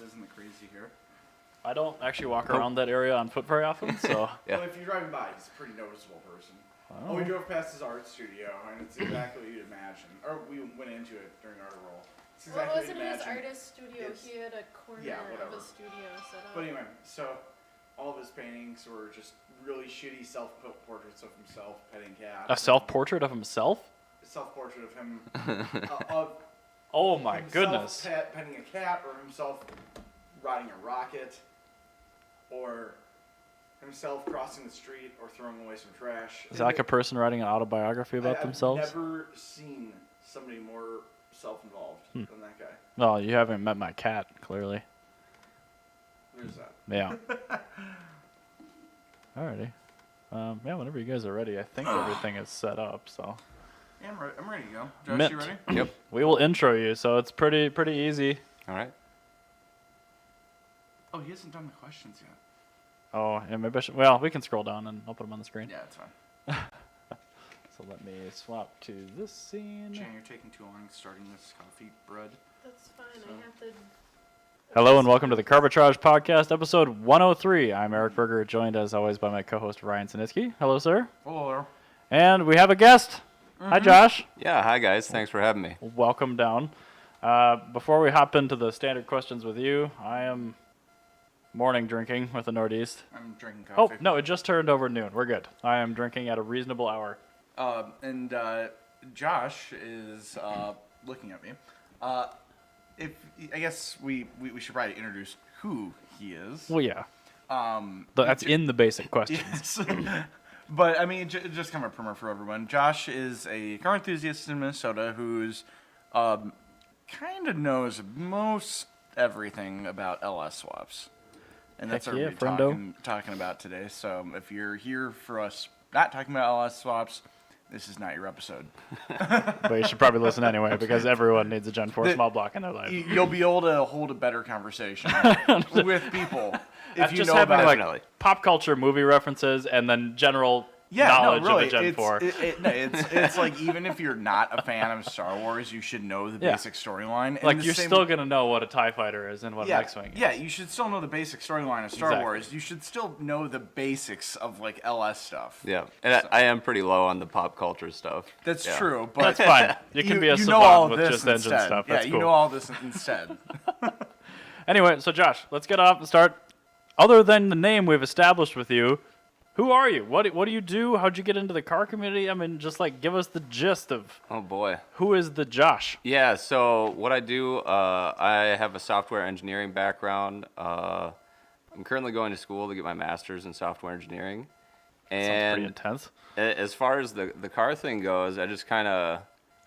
isn't it crazy here? I don't actually walk around that area on foot very often, so. Yeah. Well, if you're driving by, he's a pretty noticeable person. We drove past his art studio, and it's exactly what you'd imagine. Or we went into it during our roll. It's exactly well, it wasn't his artist studio. He had a corner of a studio set up. But anyway, so all of his paintings were just really shitty self-portraits of himself petting cats. A self-portrait of himself? A self-portrait of him. Oh my goodness. Petting a cat, or himself riding a rocket, or himself crossing the street or throwing away some trash. Is that like a person writing an autobiography about themselves? I've never seen somebody more self-involved than that guy. Well, you haven't met my cat, clearly. There's that. Yeah. Alrighty. Yeah, whenever you guys are ready, I think everything is set up, so. Yeah, I'm ready to go. Josh, you ready? Yep. We will intro you, so it's pretty easy. All right. Oh, he hasn't done the questions yet. Oh, yeah, maybe I should. Well, we can scroll down and I'll put them on the screen. Yeah, it's fine. So let me swap to this scene. Jan, you're taking too long starting this coffee bread. That's fine. I have to. Hello and welcome to the Carbitrage podcast, episode 103. I'm Erik Berger, joined as always by my co-host Ryan Sinitsky. Hello, sir. Hello. And we have a guest. Hi, Josh. Yeah, hi guys. Thanks for having me. Welcome down. Before we hop into the standard questions with you, I am morning drinking with the Northeast. I'm drinking Oh, coffee. no, it just turned over noon. We're good. I am drinking at a reasonable hour. And Josh is looking at me. I guess we should probably introduce who he is. Well, yeah. That's in the basic questions. Yes. But, I mean, just kind of a primer for everyone. Josh is a car enthusiast in Minnesota who's kind of knows most everything about LS swaps. And that's what we're talking about today. So if you're here for us not talking about LS swaps, this is not your episode. But you should probably listen anyway, because everyone needs a Gen 4 small block in their life. You'll be able to hold a better conversation with people if you just know having about like pop culture movie references and then general knowledge of a Gen 4. It's like, even if you're not a fan of Star Wars, you should know the basic storyline. Like, you're still going to know what a TIE fighter is and what an X-Wing is. Yeah, you should still know the basic storyline of Star Wars. You should still know the basics of, like, LS stuff. Yeah, and I am pretty low on the pop culture stuff. That's true, but... That's fine. You can be a savant with just engine stuff. Yeah, That's cool. you know all this instead. Anyway, so Josh, let's get off and start. Other than the name we've established with you, who are you? What do you do? How'd you get into the car community? I mean, just like give us the gist of. Oh boy. Who is the Josh? Yeah. So what I do, I have a software engineering background. I'm currently going to school to get my master's in software engineering. And sounds pretty intense. As far as the car thing goes, I just kind of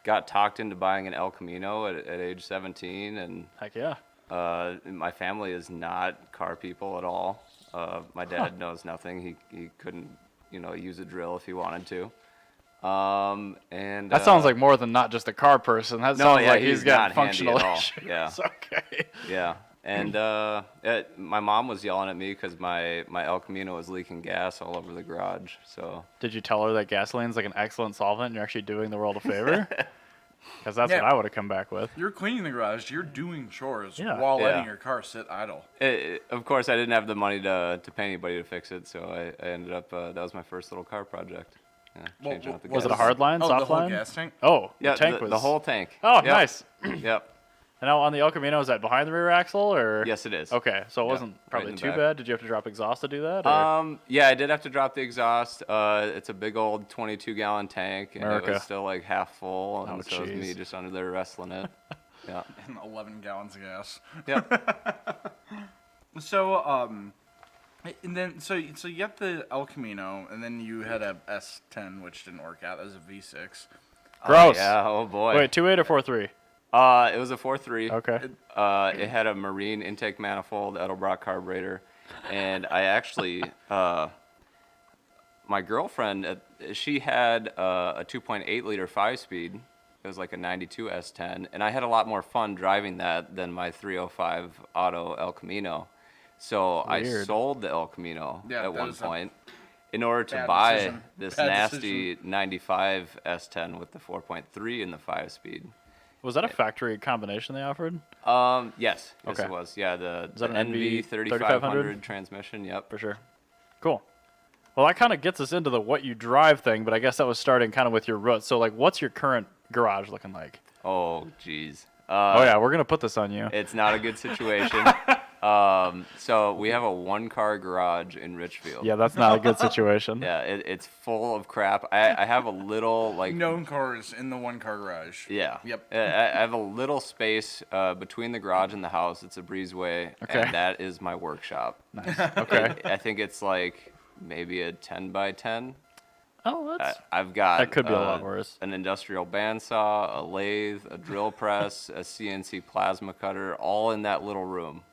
got talked into buying an El Camino at age 17, and heck yeah. My family is not car people at all. My dad knows nothing. He couldn't, use a drill if he wanted to. And that sounds like more than not just a car person. That sounds like he's got functional issues. Yeah. Okay. Yeah. And my mom was yelling at me because my El Camino was leaking gas all over the garage. So did you tell her that gasoline's like an excellent solvent and you're actually doing the world a favor? Because that's what I would have come back with. You're cleaning the garage. You're doing chores while letting your car sit idle. Of course, I didn't have the money to pay anybody to fix it, so I ended up, that was my first little car project. Yeah, was it a hard line, soft the whole line? Gas tank? Oh, yeah, the tank was... the whole tank. Oh, yep. Nice. Yep. And now on the El Camino, is that behind the rear axle, or? Yes, it is. Okay, so it wasn't probably too bad. Did you have to drop exhaust to do that? Yeah, I did have to drop the exhaust. It's a big old 22-gallon tank, and it was still like half full, and so it was me just under there wrestling it. Yeah. And 11 gallons of gas. Yep. So, and then so you got the El Camino, and then you had a S10, which didn't work out. That was a V6. Gross. Yeah. Oh boy. Wait, 2.8 or 4.3? It was a 4.3. Okay. It had a marine intake manifold, Edelbrock carburetor, and I actually, my girlfriend, she had a 2.8 liter 5-speed. It was like a 92 S10, and I had a lot more fun driving that than my 305 Auto El Camino. So I sold the El Camino at one point in order to buy this nasty 95 S10 with the 4.3 in the 5-speed. Was that a factory combination they offered? Yes, Okay. it was. Yeah, the that an NV NV 3500 transmission. Yep. For sure. Cool. Well, that kind of gets us into the what you drive thing, but I guess that was starting kind of with your roots. So, like, what's your current garage looking like? Oh, geez. Oh, yeah, we're going to put this on you. It's not a good situation. So we have a one-car garage in Richfield. Yeah, that's not a good situation. Yeah, it's full of crap. I have a little, like... Known cars in the one-car garage. Yeah. Yep. I have a little space between the garage and the house. It's a breezeway, Okay. and that is my workshop. Nice. Okay. I think it's like maybe a 10 by 10. Oh, that's... I've got That could be a lot worse. an industrial bandsaw, a lathe, a drill press, a CNC plasma cutter, all in that little room.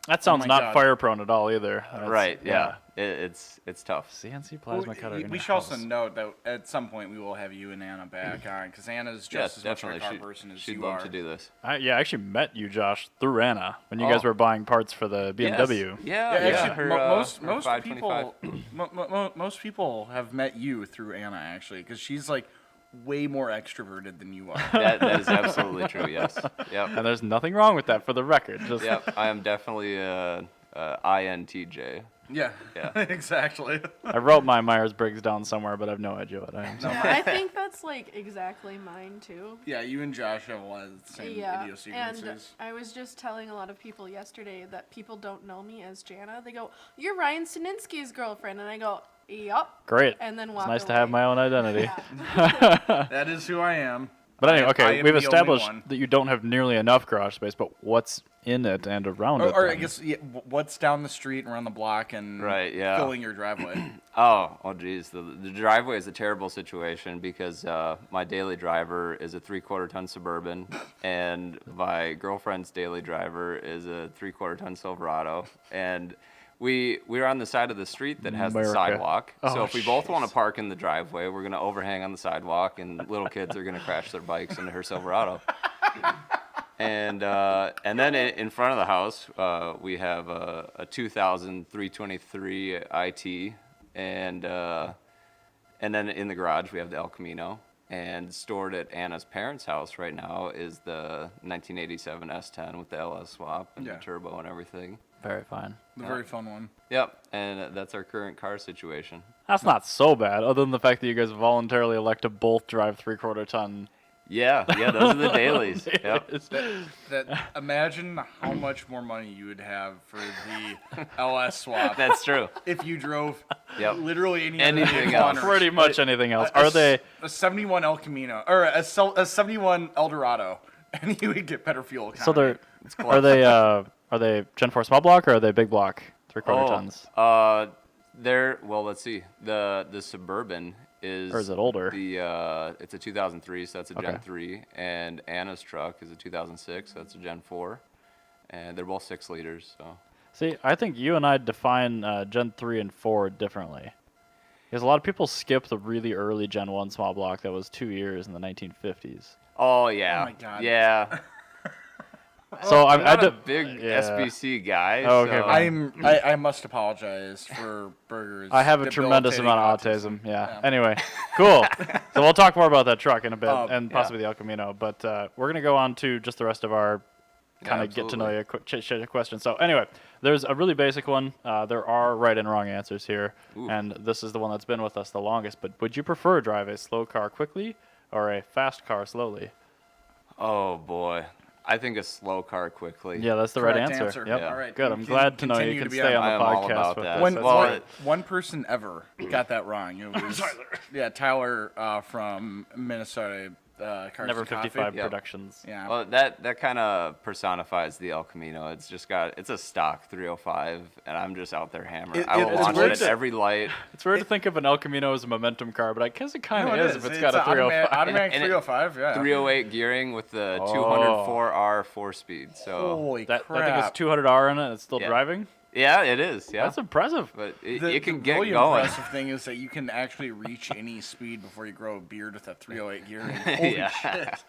That sounds my not God. fire prone at all either. That's- Right? Yeah. It's tough. CNC plasma cutter. in We your should also house. note that at some point we will have you and Anna back on, because Anna's Yes, just as much definitely. a car person as She'd you love are. to do this. I actually met you, Josh, through Anna when you guys Oh. were buying parts for the BMW. Yes. Yeah, Yeah, actually, her, most her 525. people, most people have met you through Anna actually, because she's like way more extroverted than you are. That is absolutely true. Yes. Yep. And there's nothing wrong with that, for the record. Just Yep. I am definitely INTJ. Yeah, Yeah. exactly. I wrote my Myers-Briggs down somewhere, but I have no idea what I am. Yeah, I think that's like exactly mine too. Yeah, you and Josh have a lot of the same Yeah, and idiosyncrasies. I was just telling a lot of people yesterday that people don't know me as Jana. They go, "You're Ryan Sininsky's girlfriend," and I go, "Yup." Great. And then It's walk nice to away. have my own identity. Yeah. That is who I am. But anyway, I okay, am we've the only established one. that you don't have nearly enough garage space, but what's in it and around it? Or I then? guess what's down the street and around the block and Right, yeah. filling your driveway. Oh, geez. The driveway is a terrible situation because my daily driver is a 3/4 ton Suburban, and my girlfriend's daily driver is a 3/4 ton Silverado, and we're on the side of the street that has America. the sidewalk. So Oh, if we both want jeez. to park in the driveway, we're gonna overhang on the sidewalk, and little kids are gonna crash their bikes into her Silverado. And then in front of the house, we have a 2000 323 IT, and then in the garage we have the El Camino. And stored at Anna's parents' house right now is the 1987 S10 with the LS swap and Yeah. the turbo and everything. Very fine. The very fun one. Yep, and that's our current car situation. That's not so bad, other than the fact that you guys voluntarily elect to both drive 3/4 ton. Yeah, those are the dailies. Yep. That imagine how much more money you would have for the LS swap That's true. if you drove Yep. literally any Anything other else. vehicle on Pretty Earth. much anything else. A Are s- they? a 71 El Camino or a 71 Eldorado, and you would get better fuel economy. So they're close. are they Gen 4 small block or are they big block 3/4 tons? Well, let's see. The Suburban is Or is it older? It's a 2003, so that's a Gen Okay. 3, and Anna's truck is a 2006, so that's a Gen 4, and they're both 6 liters. So See, I think you and I define Gen 3 and 4 differently. Because a lot of people skip the really early Gen 1 small block that was 2 years in the 1950s. Oh yeah. Oh my God. Yeah. So I'm not a d- big yeah. SBC guy. Oh, okay, so I must apologize for burgers. I have a tremendous amount of autism. Yeah. Anyway, cool. So we'll talk more about that truck in a bit and possibly the El Camino. But we're going to go on to just the rest of our kind of get to know absolutely. you quick chit question. So anyway, there's a really basic one. There are right and wrong answers here. Ooh. And this is the one that's been with us the longest. But would you prefer drive a slow car quickly or a fast car slowly? Oh boy. I think a slow car quickly. Yeah, that's the Correct right answer. answer. Yep. All right. Good. I'm You glad to know you continue can to be stay on. on I the am all podcast about with that. this. One, That's Well, great. one person ever got that wrong. It was Tyler. Yeah, Tyler from Minnesota. Cars Never and Coffee. 55 Yeah. Productions. Yeah. Well, that kind of personifies the El Camino. It's a stock 305, and I'm just out there hammering. I will it's launch weird it at to- every light. It's weird to think of an El Camino as a momentum car, but I guess it kind No, of it is if it's got an a 305. automatic And it- 305. Yeah. 308 gearing with the Oh. 204R 4-speed. So Holy That crap! thing has 200R in it. It's still Yeah. driving. Yeah, it is. Yeah, That's impressive. but The it can get really going. impressive thing is that you can actually reach any speed before you grow a beard with that 308 gear. Holy Yeah. shit.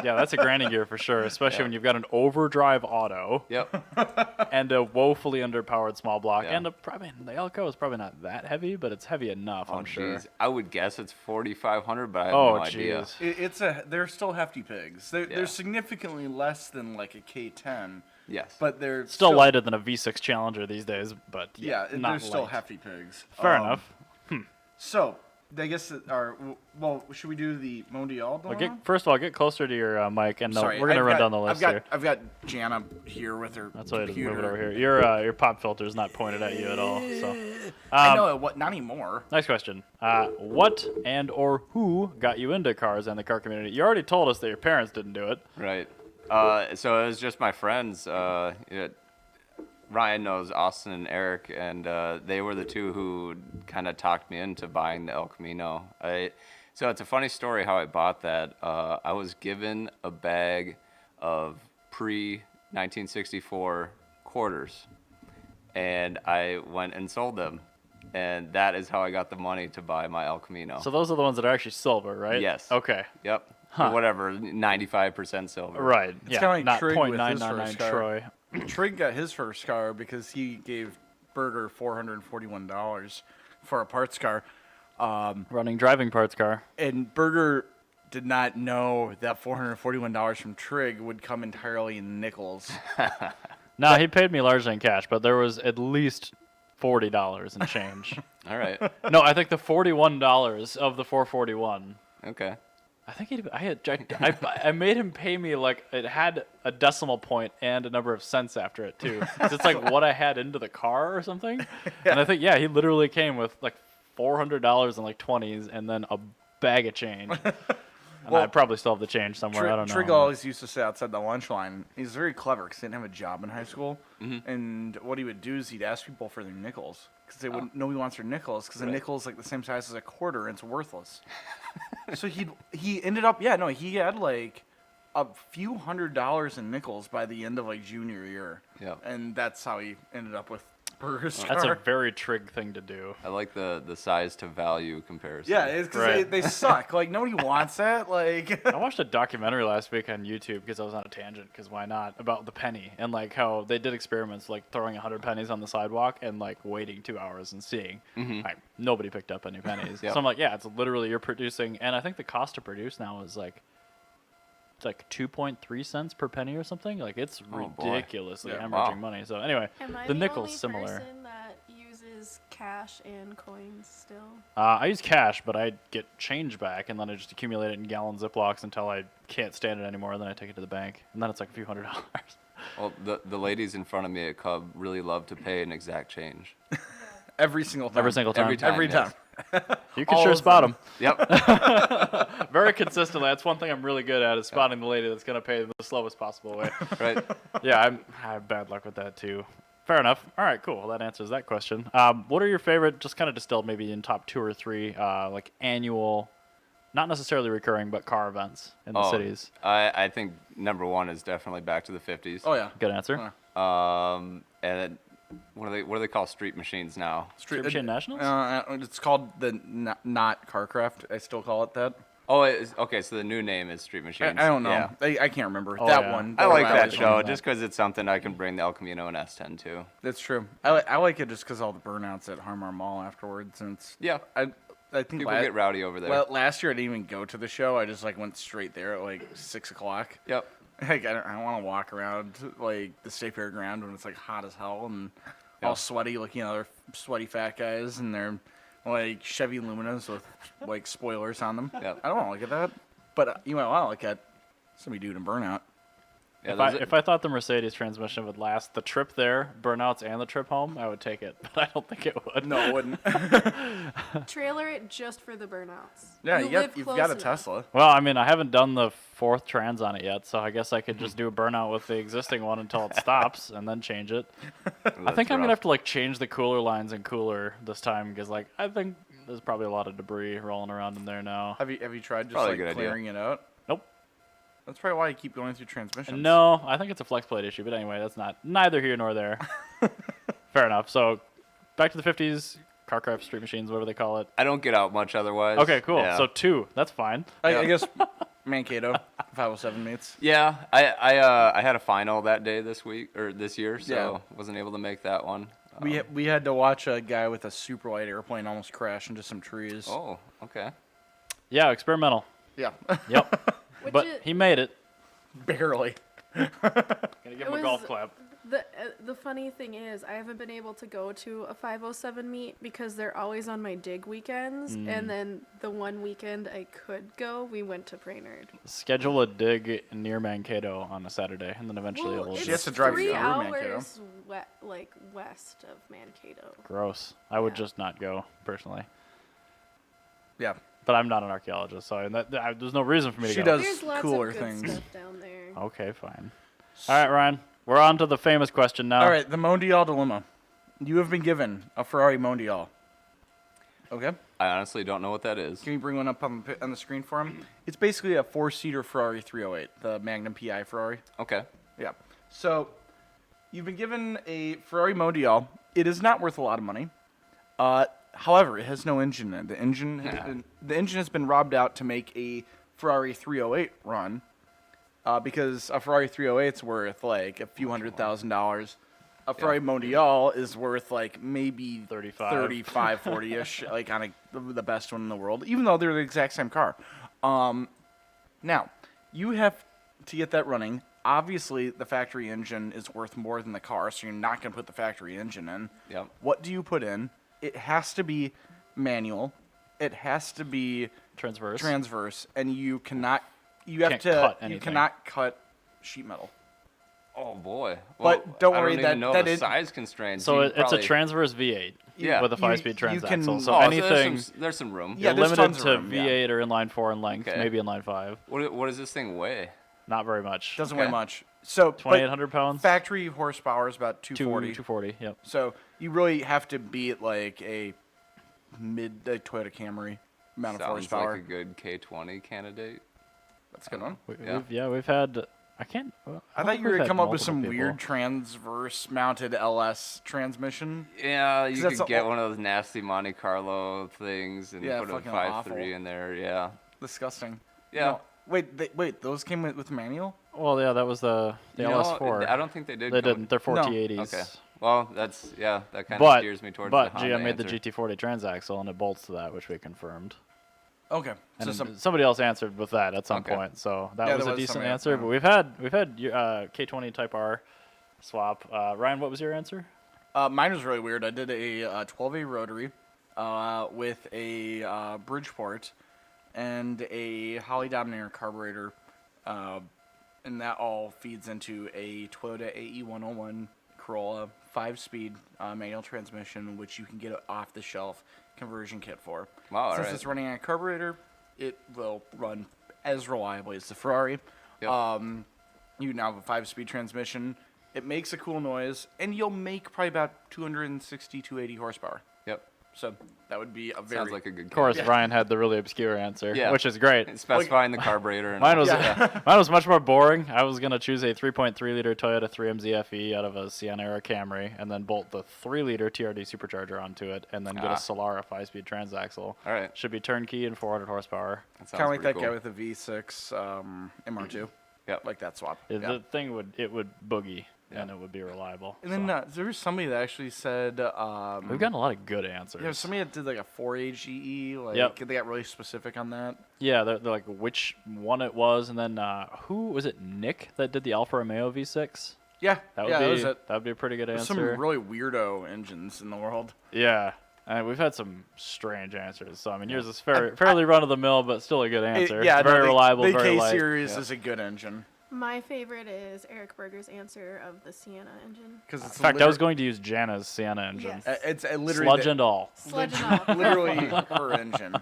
Yeah, that's a granny gear for sure, especially Yeah. when you've got an overdrive auto Yep. and a woefully underpowered small block. Yeah. And the Elko is probably not that heavy, but it's heavy enough, Oh, I'm sure. jeez. I would guess it's 4,500, but I have Oh, no idea. jeez. They're still hefty pigs. Yeah. They're significantly less than like a K10, Yes. but they're Still lighter than a V6 Challenger these days, but Yeah, not they're still light. hefty pigs. Fair enough. So, I guess well, should we do the Mondial? Well, first of all, get closer to your mic, and Sorry, we're gonna I've run got- down the list here. I've got Jana here with her That's why I just computer. move it over here. Your pop filter is not pointed at you at all. So, I know what. Not anymore. next question. What and or who got you into cars and the car community? You already told us that your parents didn't do it. Right. So it was just my friends. Ryan knows Austin and Erik, and they were the two who kind of talked me into buying the El Camino. So it's a funny story how I bought that. I was given a bag of pre-1964 quarters, and I went and sold them. And that is how I got the money to buy my El Camino. So those are the ones that are actually silver, right? Yes. Okay. Yep. Huh. Or whatever, 95% silver. Right. It's yeah. kinda like Not Trig with his 0.999 first car. Troy. Trig got his first car because he gave Berger $441 for a parts car, Running driving parts car. and Berger did not know that $441 from Trig would come entirely in nickels. No, he paid me largely in cash, but there was at least $40 in change. All right. No, I think the $41 of the 441. Okay. I think I made him pay me like it had a decimal point and a number of cents after it too. 'Cause it's like what I had into the car or something. And I think he literally came with like $400 in like 20s and then a bag of change. And I probably still have the change somewhere. I don't know. Trig always used to sit outside the lunch line. He's very clever because he didn't have a job in high school. And what he would do is he'd ask people for their nickels because they wouldn't. Nobody wants their nickels because a nickel is like the same size as a quarter and it's worthless. So he ended up he had like a few $100s in nickels by the end of like junior year. Yeah. And that's how he ended up with Berger's That's a car. very Trig thing to do. I like the size to value comparison. Yeah, it's because Right. they suck. Like nobody wants that. Like I watched a documentary last week on YouTube because I was on a tangent, because why not, about the penny and like how they did experiments like throwing 100 pennies on the sidewalk and like waiting 2 hours and seeing. Like, nobody picked up any pennies. Yep. So I'm like, yeah, it's literally you're producing, and I think the cost to produce now is like it's like 2.3 cents per penny or something. Like it's boy. ridiculously Yeah. hemorrhaging Wow. money. So anyway, Am I the the nickel's only similar. person that uses cash and coins still? I use cash, but I get change back, and then I just accumulate it in gallon Ziplocs until I can't stand it anymore, and then I take it to the bank, and then it's like a few $100s. Well, the ladies in front of me at Cub really love to pay an exact change. every single time. Every single time. Every time. Every yes. time. You can All sure of spot them. them. Yep. Very consistently. That's one thing I'm really good at, is spotting the lady that's going to pay the slowest possible way. Right. Yeah, I have bad luck with that too. Fair enough. All right, cool. Well, that answers that question. What are your favorite, just kind of distilled maybe in top 2 or 3, like annual, not necessarily recurring, but car events in the cities? I think number 1 is definitely Back to the 50s. Oh yeah. Good answer. And what do they call street machines now? Street Machine Nationals? It's called the not Carcraft. I still call it that. Oh, okay. So the new name is Street Machines. I don't know. Yeah. I can't remember Oh, that yeah. one. I like one that always show wanted. just because it's something I can bring the El Camino and S10 to. That's true. I like it just because all the burnouts at Harmar Mall afterwards. And it's, Yeah. I think People get rowdy over there. Well, last year I didn't even go to the show. I just like went straight there at like 6 o'clock. Yep. Like I don't want to walk around like the State Fairground when it's like hot as hell and all sweaty, looking at other sweaty fat guys and they're like Chevy Luminas with like spoilers on them. Yep. I don't want to look at that, but you might want to look at somebody doing a burnout. Yeah, If I thought the Mercedes transmission would last the trip there, burnouts, and the trip home, I would take it. But I don't think it would. No, it wouldn't. Trailer it just for the burnouts. Yeah, You you've live got a close enough. Tesla. Well, I mean, I haven't done the 4th trans on it yet, so I guess I could just do a burnout with the existing one until it stops and then change it. I think I'm gonna have to like change the cooler lines and cooler this time, because like I think there's probably a lot of debris rolling around in there now. Have you tried just Probably a like good idea. clearing it out? Nope. That's probably why you keep going through transmissions. No, I think it's a flex plate issue, but anyway, that's neither here nor there. Fair enough. So back to the 50s, Carcraft Street Machines, whatever they call it. I don't get out much otherwise. Okay, cool. Yeah. So 2, that's fine. I guess Mankato 507 meets. Yeah, I had a final that day this year, so Yeah. wasn't able to make that one. We had to watch a guy with a super light airplane almost crash into some trees. Oh, okay. Yeah, experimental. Yeah, Yep. Which But is- he made it. barely. Gonna give him a was- golf clap. The funny thing is, I haven't been able to go to a 507 meet because they're always on my dig weekends. And then the one weekend I could go, we went to Brainerd. Schedule a dig near Mankato on a Saturday, and then eventually Well, it'll it's She has to drive 3 through hours Mankato. west of Mankato. gross. I would Yeah. just not go, personally. Yeah, But I'm not an archaeologist, so there's no reason for me to She go. does There's lots cooler of good things. stuff down there. Okay, fine. All right, Ryan. We're on to the famous question now. All right, the Mondial dilemma. You have been given a Ferrari Mondial. Okay. I honestly don't know what that is. Can you bring one up on the screen for him? It's basically a 4-seater Ferrari 308, the Magnum PI Ferrari. Okay. Yeah. So, you've been given a Ferrari Mondial. It is not worth a lot of money. However, it has no engine in it. The engine has been robbed out to make a Ferrari 308 run, because a Ferrari 308 is worth like a few $100,000. A Ferrari Mondial is worth like maybe 35. 40-ish, like on the best one in the world, even though they're the exact same car. Now, you have to get that running. Obviously, the factory engine is worth more than the car, so you're not going to put the factory engine in. Yep. What do you put in? It has to be manual. It has to be transverse, and you cannot. You have Can't to. cut You anything. cannot cut sheet metal. Oh boy. But don't worry, I don't that- even know that the it- size constraints. So You it's a probably- transverse V8 Yeah. with a 5-speed you can- transaxle. So Oh, anything there's some room. Yeah, you're there's limited tons of to room, yeah. V8 or inline 4 in length, Okay. maybe inline 5. What does this thing weigh? Not very much. Doesn't Okay. weigh much. So, but 2,800 pounds. factory horsepower is about 240. 240. Yep. So you really have to be at like a Toyota Camry amount of Sounds horsepower. like a good K20 candidate. That's a good one. We've had. I can't. I thought you were gonna come up with some weird transverse mounted LS transmission. Yeah, you that's could a- get one of those nasty Monte Carlo things and Yeah, put a fucking 5.3 awful. in there. Yeah. Disgusting. Yeah. No, wait, those came with manual? Well, yeah, that was the You know, LS4. I don't think they did. They come- didn't. They're 4T80s. Okay. Well, that kind of But steers me towards but the GM Honda made the answer. GT40 transaxle and it bolts to that, which we confirmed. Okay. And So then somebody else answered with that at some Okay. point, so that Yeah, was there a was decent somebody else, answer. yeah. But we've had K20 Type R swap. Ryan, what was your answer? mine was really weird. I did a 12A rotary with a Bridgeport and a Holly Dominator carburetor, and that all feeds into a Toyota AE101 Corolla 5-speed manual transmission, which you can get an off-the-shelf conversion kit for. Wow, Since alright. it's running on a carburetor, it will run as reliably as the Ferrari. Yep. You now have a 5-speed transmission. It makes a cool noise, and you'll make probably about 260, 280 horsepower. Yep. So that would be a very... Sounds like a good. Of course, Yeah. Ryan had the really obscure answer, Yeah. which is great. Specifying the carburetor. And Mine all. was mine was much more boring. I was gonna choose a 3.3 liter Toyota 3MZ FE out of a Sienna era Camry, and then bolt the 3 liter TRD supercharger onto it, and then get a Solara 5-speed transaxle. All right. Should be turnkey and 400 horsepower. That sounds Kind of like that pretty guy cool. with the V6 MR2. Yep. Like that swap. The Yeah. thing would boogie, and it would be reliable. And then there was somebody that actually said... We've gotten a lot of good answers. yeah, somebody that did like a 4A GE. Like, Yep. they got really specific on that. Yeah, they're like which one it was, and then who was it? Nick that did the Alfa Romeo V6. Yeah, That would yeah, be that was it. that would be a pretty good There's answer. some really weirdo engines in the world. Yeah, and we've had some strange answers. So I mean, yours is fairly run of the mill, but still a good answer. Yeah, very no, reliable, the very K light. series Yeah. is a good engine. My favorite is Erik Berger's answer of the Sienna engine. Because In it's fact, I was going to use Jana's Sienna engine, Yes. It's literally sludge and all. Sludge and all. literally her engine.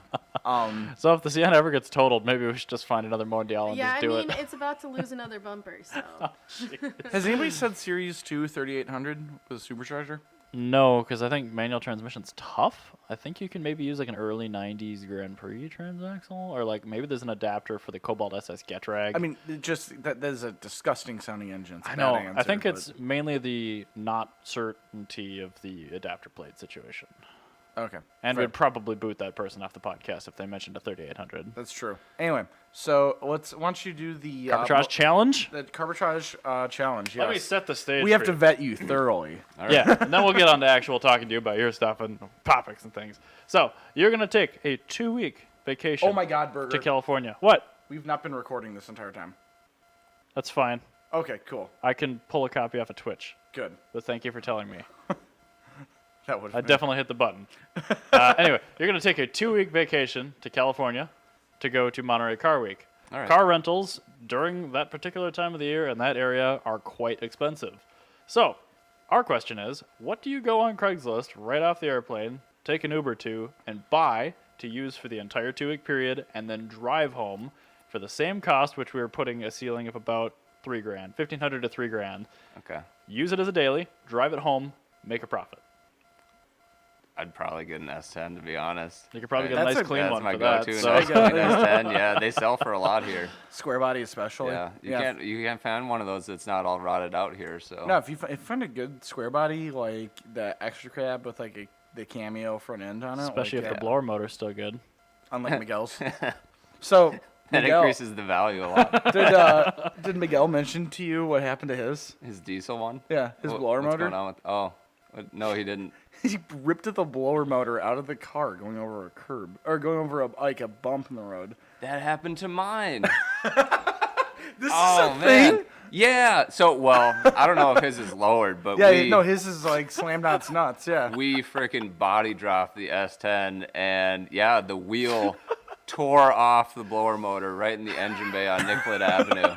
So if the Sienna ever gets totaled, maybe we should just find another Mondial and Yeah, just I do mean, it. it's about to lose another bumper, so. Has anybody said Series 2 3800 with a supercharger? No, because I think manual transmission's tough. I think you can maybe use like an early 90s Grand Prix transaxle, or like maybe there's an adapter for the Cobalt SS Getrag. I mean, that is a disgusting sounding engine. It's a I bad know. answer, I think but- it's mainly the not certainty of the adapter plate situation. okay. And fair. we'd probably boot that person off the podcast if they mentioned a 3800. That's true. Anyway, so why don't you do the Arbitrage challenge? the Carbitrage challenge? Let me Yes. set the stage. We have for to you. vet you thoroughly. All right. Yeah, and then we'll get on to actual talking to you about your stuff and topics and things. So you're gonna take a 2-week vacation. Oh my God, To Burger! California. What? We've not been recording this entire time. That's fine. Okay, cool, I can pull a copy off of Twitch. good. But thank you for telling me. That would. I definitely hit the button. Anyway, you're going to take a 2-week vacation to California to go to Monterey Car Week. All right. Car rentals during that particular time of the year in that area are quite expensive. So, our question is, what do you go on Craigslist right off the airplane, take an Uber to, and buy to use for the entire 2-week period, and then drive home for the same cost, which we were putting a ceiling of about $3,000, $1,500 to $3,000. Okay. Use it as a daily, drive it home, make a profit. I'd probably get an S10 to be honest. You could probably Right. get a That's nice a- clean That's one my for that. go-to. So Nice clean S10. Yeah, they sell for a lot here. Square body especially. Yeah, you can't find one of those that's not all rotted out here. So No, if you find a good square body like the extra cab with like the cameo front end on it, especially like, if the blower motor's still good. unlike Miguel's. So that Miguel, increases the value a lot. did Miguel mention to you what happened to his? His diesel one. Yeah, his blower What's motor. going on with, no, he didn't. He ripped the blower motor out of the car going over a curb or going over a bump in the road. That happened to mine. This Oh is a man. thing. Yeah. So well, I don't know if his is lowered, but Yeah, we no, his is like slammed on its nuts. Yeah. we freaking body dropped the S10, and yeah, the wheel tore off the blower motor right in the engine bay on Nicollet Avenue.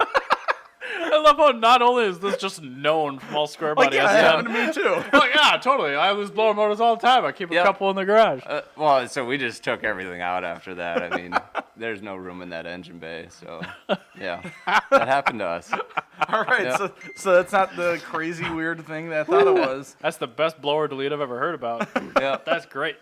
I love how not only is this just known from all square Like, body yeah, it happened to me too. Oh yeah, totally. I lose blower motors all the time. I keep a Yep. couple in the garage. Well, so we just took everything out after that. I mean, there's no room in that engine bay, so yeah, that happened to us. All right, Yeah. so that's not the crazy weird thing that I thought it was. That's the best blower delete I've ever heard about. Yeah. That's great.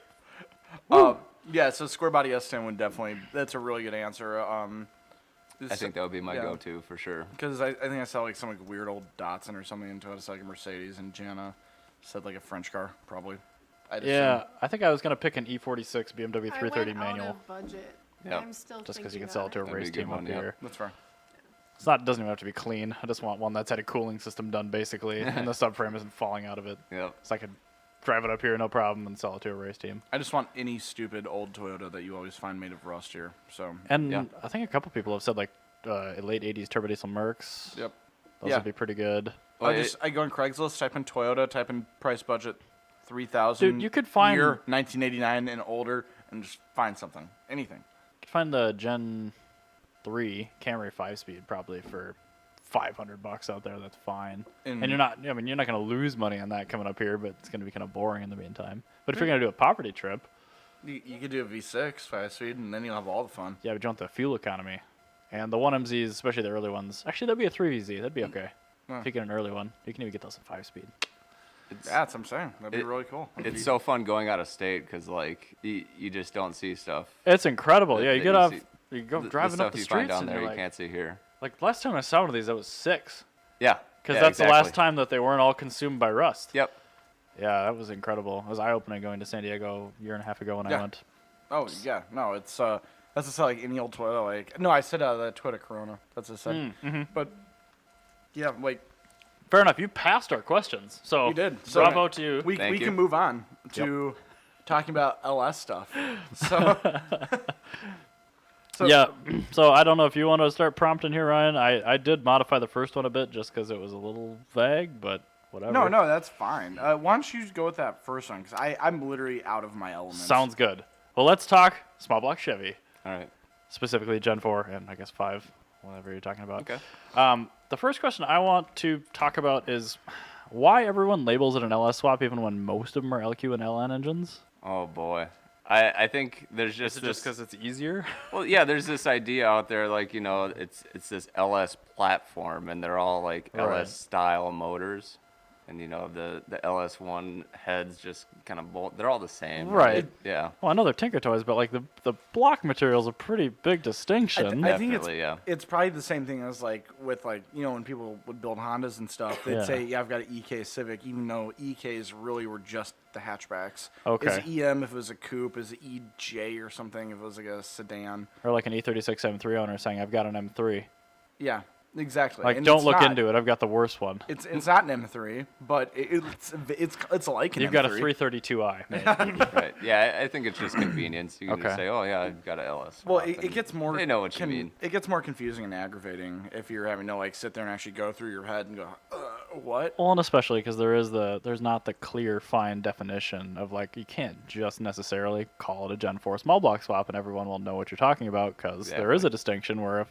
Yeah, so square body S10 would definitely. That's a really good answer. I think that would be my go-to for sure. Because I think I saw like some like weird old Datsun or something into it. It's like a Mercedes, and Jana said like a French car, probably. I'd Yeah, assume. I think I was gonna pick an E46 BMW I 330 went manual, out of budget. Yep. I'm still just because you thinking can sell it to a on That'd be race a good team up one, yeah. here. That's fair. It's not. Doesn't even have to be clean. I just want one that's had a cooling system done basically, and the subframe isn't falling out of it. Yep. So I could drive it up here no problem and sell it to a race team. I just want any stupid old Toyota that you always find made of rust here. So. And Yeah. I think a couple people have said like late '80s turbo diesel Mercs. Yep. Those Yeah. would be pretty good. Well, I go on Craigslist, type in Toyota, type in price budget, 3,000. Dude, you could find- year 1989 and older, and just find something, anything. You could find the Gen 3 Camry 5-speed probably for $500 out there. That's fine. And- And you're not. I mean, you're not going to lose money on that coming up here, but it's going to be kind of boring in the meantime. But if you're going to do a property trip, You could do a V6 5-speed, and then you'll have all the fun. yeah, but you want the fuel economy. And the 1MZs, especially the early ones. Actually, that'd be a 3VZ. That'd be okay. Huh. If you get an early one, you can even get those at 5-speed. Yeah, that's what I'm saying. That'd be It- really cool. It's so fun going out of state because like you just don't see stuff. It's incredible. Yeah, you that get you off. see- You go The driving stuff up the you find streets down and there you're you like, can't see here. like last time I saw one of these, that was 6. Yeah. Because yeah, that's the exactly. last time that they weren't all consumed by rust. Yep. Yeah, that was incredible. It was eye-opening going to San Diego a year and a half ago when Yeah. I went. Oh yeah, no, it's that's just like any old Toyota. Like no, I said the Toyota Corona. That's what I said. Mm-hmm. But yeah, like Fair enough. You passed our questions. So you did. So bravo to you. we Thank you. can move on to talking about LS stuff. So, so Yeah. So I don't know if you want to start prompting here, Ryan. I did modify the first one a bit just because it was a little vague, but whatever. No, that's fine. Why don't you go with that first one? Because I'm literally out of my element. Sounds good. Well, let's talk small block Chevy, All right. specifically Gen 4 and I guess 5, whatever you're talking about. Okay. The first question I want to talk about is why everyone labels it an LS swap even when most of them are LQ and LN engines. Oh boy. I think there's just Is it just this. because it's easier? Well, yeah, there's this idea out there, like it's this LS platform, and they're all like Right. LS style motors. and the LS1 heads just kind of bolt. They're all the same, Right. Yeah. Well, I know they're Tinker Toys, but like the block material is a pretty big distinction. I think Definitely, it's probably the same thing as like with when people would build Hondas and stuff, they'd Yeah. say, yeah, I've got an EK Civic, even though EKs really were just the hatchbacks. Okay. Is EM if it was a coupe, is EJ or something if it was like a sedan. Or like an E36 M3 owner saying, I've got an M3. Yeah, exactly. Like, And don't it's look not. into it. I've got the worst one. It's not an M3, but it's like an You've M3. got a 332i. mate. Right. Yeah, I think it's just convenience. You can just Okay. say, oh yeah, I've got a LS. Well, swap, it and gets more. They know what you mean. It gets more confusing and aggravating if you're having to like sit there and actually go through your head and go, what? Well, and especially because there's not the clear, fine definition of like, you can't just necessarily call it a Gen 4 small block swap and everyone will know what you're talking about, because there is a distinction where if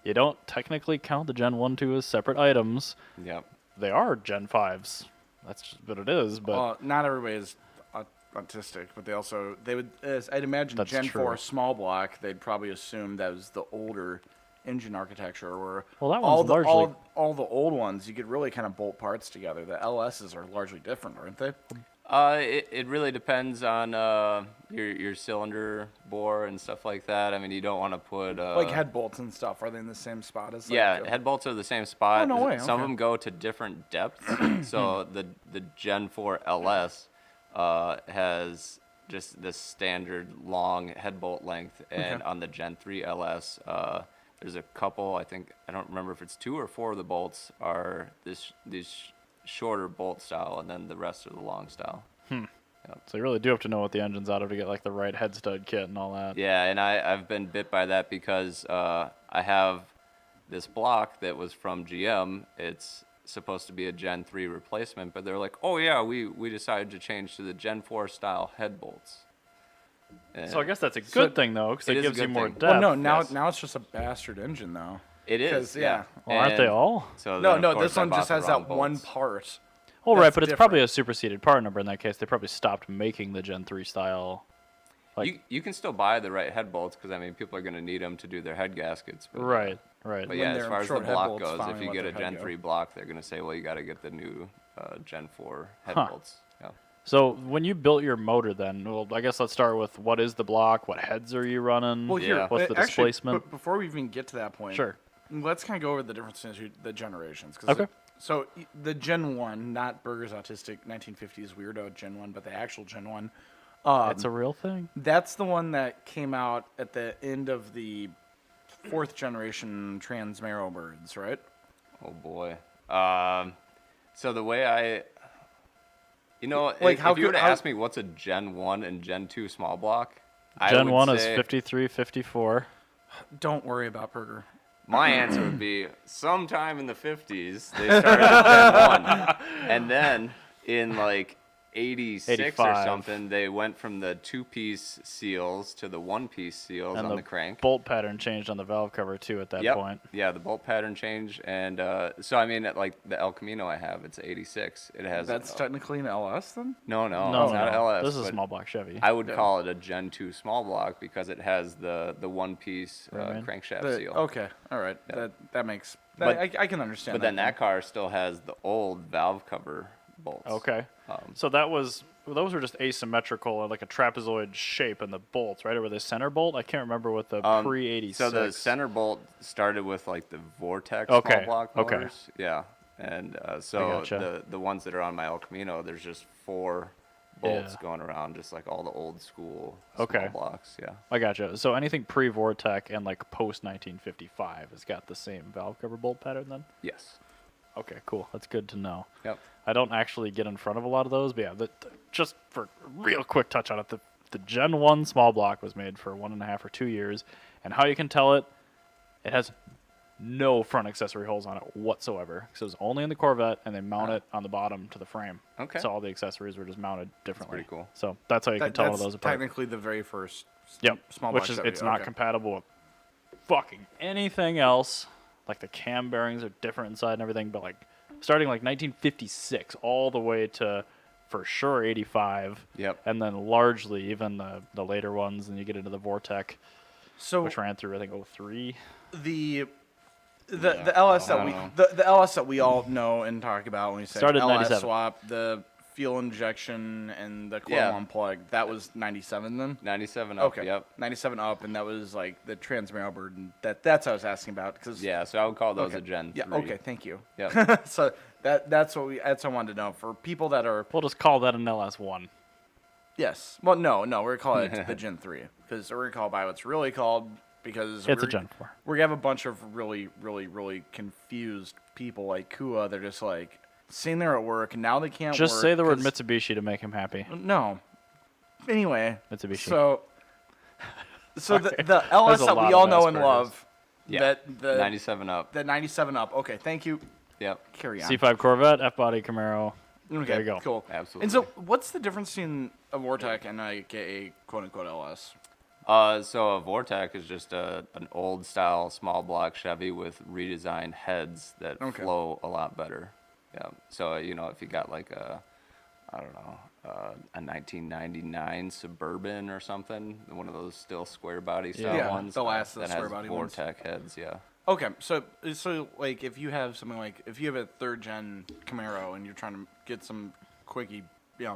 you don't technically count the Gen 1, 2 as separate items, Yep. they are Gen 5s. That's just what it is, but Well, not everybody is autistic, but they would. I'd imagine That's Gen true. 4 small block. They'd probably assume that was the older engine architecture, where Well, that all one's the largely- all the old ones you could really kind of bolt parts together. The LSs are largely different, aren't they? It really depends on your cylinder bore and stuff like that. I mean, you don't want to put Like head bolts and stuff. Are they in the same spot as? yeah, like, head bolts are the same spot. Oh, no way, Some of okay. them go to different depths. So the Gen 4 LS has just the standard long head bolt length, and on the Gen 3 LS, there's a couple. I don't remember if it's 2 or 4 of the bolts are these shorter bolt style, and then the rest are the long style. so you really do have to know what the engine's out of to get like the right head stud kit and all that. Yeah, and I've been bit by that because I have this block that was from GM. It's supposed to be a Gen 3 replacement, but they're like, oh yeah, we decided to change to the Gen 4 style head bolts. And So I guess that's a good thing though, because it it is a gives you good more thing. depth. Well, no, now yes. now it's just a bastard engine though. it is, 'cause, yeah. Well, aren't they And all? So No, then, no, of course, this I one bought just the has wrong that one bolts. part. Well, right, That's but it's different. probably a superseded part number in that case. They probably stopped making the Gen 3 style. Like, You can still buy the right head bolts because I mean people are going to need them to do their head gaskets. But, right. But When yeah, as they're far as the short head block bolts, goes, fine, if you let get a their head Gen go. 3 block, they're going to say, well, you got to get the new Gen 4 head Huh. bolts. Yeah. So when you built your motor, then, well, I guess let's start with what is the block? What heads are you running? Well, here, Yeah. What's the actually, displacement? Before we even get to that point, Sure. let's kind of go over the differences in the generations. 'Cause Okay. So the Gen 1, not Burger's autistic 1950s weirdo Gen 1, but the actual Gen 1. It's a real thing. That's the one that came out at the end of the 4th generation Transmero birds, right? Oh boy. So the way Like, if you were to ask me what's a Gen 1 and Gen 2 small block, I Gen would 1 is say 53, 54. Don't worry about Burger. my answer would be sometime in the 50s they started at Gen 1, and then in like 86 or 85. something they went from the 2-piece seals to the 1-piece seals And on the the crank. bolt pattern changed on the valve cover, too, at that Yep. point. Yeah, the bolt pattern changed, and so I mean, like the El Camino I have, it's 86. It has That's technically an LS then? no, No, it's not no. LS. This is a but small block Chevy. I would call it a Gen 2 small block because it has the 1-piece Right. crankshaft seal. Okay, all right. Yeah. That makes. But- I can understand. But then that car still has the old valve cover bolts. Okay. Um, So those were just asymmetrical, or like a trapezoid shape in the bolts, right? Or were they center bolt? I can't remember what the pre-86. So the center bolt started with like the Vortex Okay, small block okay. motors. Yeah. And so gotcha. the ones that are on my El Camino, there's just 4 bolts Yeah. going around, just like all the old school Okay. small blocks. Yeah. I gotcha. So anything pre-Vortec and like post-1955 has got the same valve cover bolt pattern then? Yes. Okay, cool. That's good to know. Yep. I don't actually get in front of a lot of those, but yeah, just for a real quick touch on it, the Gen 1 small block was made for 1.5 or 2 years, and how you can tell it has no front accessory holes on it whatsoever. So it was only in the Corvette, and they mount it on the bottom to the frame. Okay. So all the accessories were just mounted differently. pretty cool. So that's how you can tell all that's those apart. technically the very first. Yep. Small Which block is Chevy, it's not okay. compatible with fucking anything else. Like the cam bearings are different inside and everything, but like starting like 1956 all the way to for sure 85. Yep. And then largely even the later ones, and you get into the Vortec, So which ran through I think 03. the LS I that we don't know. the LS that we all know and talk about when we say Started in LS 97. swap, the fuel injection and the coil Yeah. unplug. That was 97 then. 97 up. Okay. Yep. 97 up, and that was like the transmitter burden. That's what I was asking about because Yeah. So I would call those Okay. a Gen 3. Yeah. Okay. Thank you. Yep. So that's what I wanted to know for people that are We'll just call that an LS1. yes. Well, no, we're gonna call it the Gen 3 because we're gonna call it by what's really called because It's a Gen 4. We're gonna have a bunch of really, really, really confused people like Kua. They're just like sitting there at work and now they can't. Just work say the word 'cause- Mitsubishi to make him happy. No. Anyway. Mitsubishi. So the There's LS a that lot we of all know and Asperger's. love. Yeah. That the 97 up. the 97 up. Okay. Thank you. Yep. Carry on. C5 Corvette, F-body Camaro. Okay, There you go. Cool. Absolutely. And so, what's the difference between a Vortec and a quote unquote LS? So a Vortec is just an old style small block Chevy with redesigned heads that Okay. flow a lot better. Yeah. So if you got like I don't know, a 1999 Suburban or something, one of those still square body style Yeah, ones. the last of the that square has body ones. Vortec heads. Yeah. Okay, so like if you have something like if you have a third gen Camaro and you're trying to get some quickie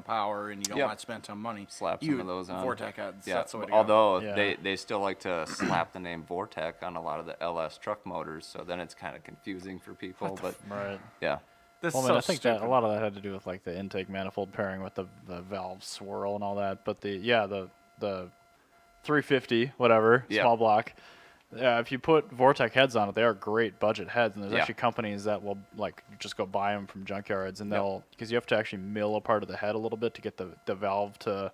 power and you don't Yep. want to spend some money, Slap you some of those on. Vortec heads. Yeah. That's the way to go. Although Yeah. they still like to slap the name Vortec on a lot of the LS truck motors, so then it's kind of confusing for people. But Right. yeah. This Well, is I mean, so I think stupid. that a lot of that had to do with like the intake manifold pairing with the valve swirl and all that. But the 350 whatever Yeah. small block. Yeah, if you put Vortec heads on it, they are great budget heads, and there's Yeah. actually companies that will like just go buy them from junkyards, and Yep. they'll because you have to actually mill a part of the head a little bit to get the valve to,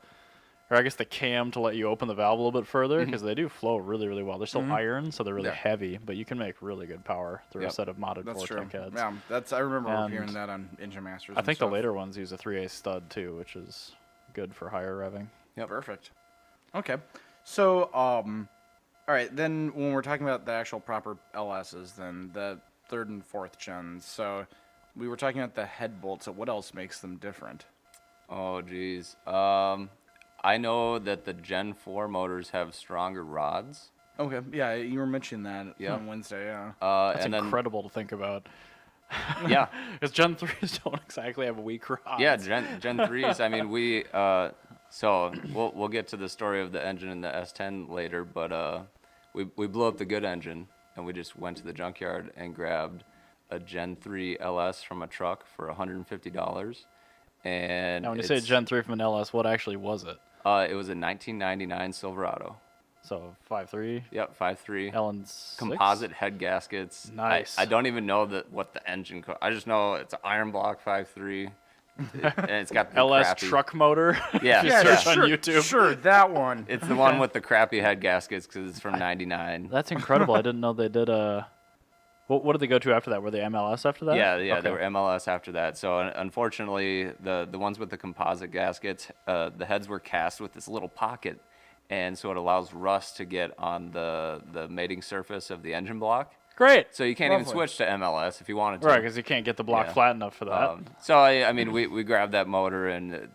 or I guess the cam to let you open the valve a little bit further because they do flow really really well. They're still iron, so they're really Yeah. heavy, but you can make really good power through a Yep. set of modded That's true. Vortec heads. Yeah, I remember And hearing that on Engine Masters. I and think the stuff. later ones use a 3/8 stud too, which is good for higher revving. Yep. Perfect. Okay, so all right, then when we're talking about the actual proper LSs, then the third and fourth gens. So we were talking about the head bolts. So what else makes them different? Oh, geez. I know that the Gen 4 motors have stronger rods. Okay, yeah, you were mentioning that Yeah. on Wednesday. Yeah. That's and then, incredible to think about. yeah, Because Gen 3s don't exactly have weak rods. yeah, Gen 3s. I mean, so we'll get to the story of the engine in the S10 later, but we blew up the good engine, and we just went to the junkyard and grabbed a Gen 3 LS from a truck for $150. And Now, when you say Gen 3 from an LS, what actually was it? it was a 1999 Silverado. So 5.3, Yep, 5.3. Ellen's Composite head gaskets. Nice. I don't even know what the engine. I just know it's an iron block 5.3, and it's got the LS crappy, truck motor. Yeah, If you yeah, search on sure, YouTube. Sure, that one. It's the one with the crappy head gaskets because it's from '99. That's incredible. I didn't know they did a. What did they go to after that? Were they MLS after that? Yeah, Okay. they were MLS after that. So unfortunately, the ones with the composite gaskets, the heads were cast with this little pocket, and so it allows rust to get on the mating surface of the engine block. Great. So you can't even Lovely. switch to MLS if you wanted to. Right, because you can't get the block Yeah. flat enough for that. So I mean, we grabbed that motor and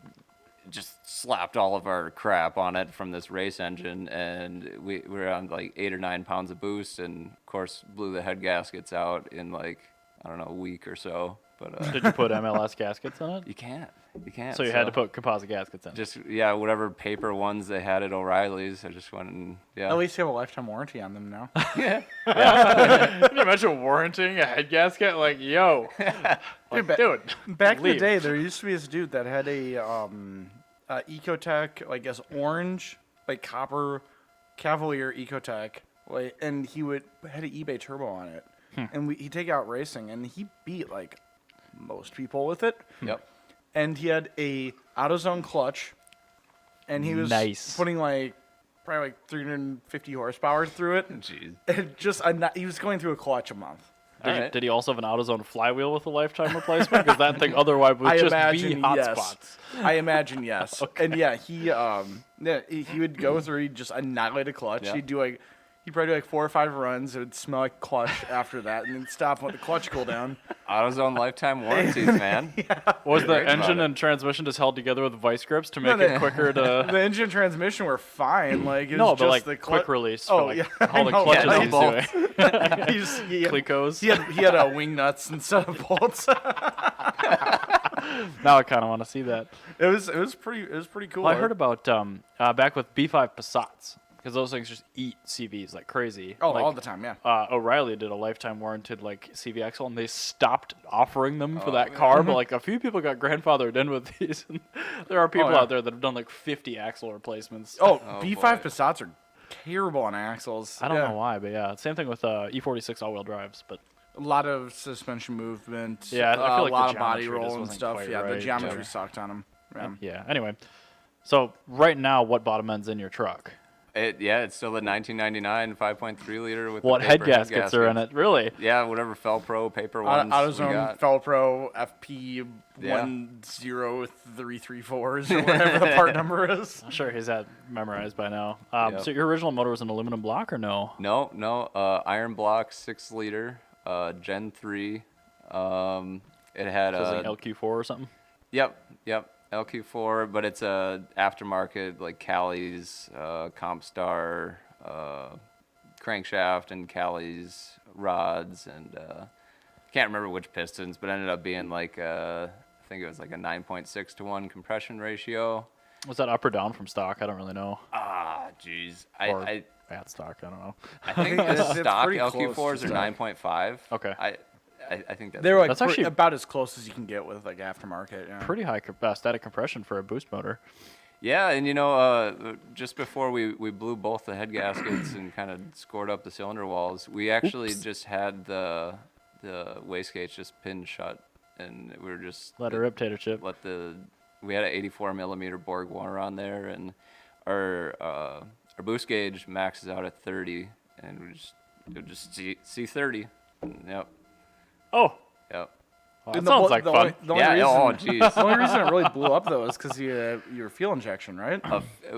just slapped all of our crap on it from this race engine, and we were on like 8 or 9 pounds of boost, and of course blew the head gaskets out in like I don't know a week or so. But Did you put MLS gaskets on it? you can't. So you had to put composite gaskets in. just whatever paper ones they had at O'Reilly's. I just went and At least you have a lifetime warranty on them now. Can you imagine warranting a head gasket? Like, yo, Dude, dude. Back in the leave. day, there used to be this dude that had a Ecotech, like as orange, like copper Cavalier Ecotech, like, and he had an eBay turbo on it, and he'd take out racing, and he beat like most people with it. Yep. And he had a AutoZone clutch, and he was Nice. putting like probably like 350 horsepower through it. Jeez. And just he was going through a clutch a month. Did he also have an AutoZone flywheel with a lifetime replacement? Because that thing otherwise would I just imagine be hot yes. spots. I imagine yes. And yeah, he would go through. He'd just annihilate a clutch. Yeah. He'd do like He'd probably do like 4 or 5 runs. It would smell like clutch after that, and then stop and let the clutch cool down. AutoZone lifetime warranties, man. Was the Great about engine it. and transmission just held together with vice grips to make it quicker to? The engine and transmission were fine. Like it was No, just but like the quick release. Oh, for like yeah, all the I know, clutches yeah, he's bolts. doing. he Clicos. he had wing nuts instead of bolts. Now I kind of want to see that. It was pretty cool. Well, I heard about back with B5 Passats because those things just eat CVs like crazy. Oh, like, all the time, yeah. O'Reilly did a lifetime warranted like CV axle, and they stopped offering them for that car. But like a few people got grandfathered in with these. And there are people yeah. out there that have done like 50 axle replacements. Oh, Oh, B5 boy. Passats are terrible on axles. I don't Yeah. know why, but yeah, same thing with E46 all-wheel drives. But A lot of suspension movement. Yeah, I feel like a lot the of body geometry just roll and wasn't stuff. quite Yeah, the right. geometry Yeah. sucked on them. Yeah. yeah, anyway, so right now, what bottom end's in your truck? It's still the 1999 5.3 liter with What the head paper gaskets are in it? Really? Yeah, whatever Felpro paper ones we AutoZone got. Felpro FP Yeah. 10334s or whatever the part number is. I'm sure he's had memorized by now. Yep. So your original motor was an aluminum block or no? No, iron block 6 liter, Gen 3. It had So it's like a LQ4 or something? Yep, LQ4, but it's a aftermarket like Cali's, Compstar, crankshaft and Cali's rods, and can't remember which pistons, but ended up being like I think it was like a 9.6 to 1 compression ratio. Was that up or down from stock? I don't really know. Jeez, Or I at stock, I don't know. think the It's stock pretty close LQ4s to are stock. 9.5. Okay. I think that's They were like That's actually- about as close as you can get with like aftermarket. Yeah. Pretty high static compression for a boost motor. Yeah, and just before we blew both the head gaskets and kind of scored up the cylinder walls, we actually just had the wastegates just pinned shut, and we were just Let her rip, tater chip. we had an 84 millimeter Borg Warner on there, and our boost gauge maxes out at 30, and it would just see 30. Yep. Oh, Yep. well, that And the sounds mo- like the fun. only- the only Yeah. Oh, reason- jeez. The only reason it really blew up though is because your fuel injection, right?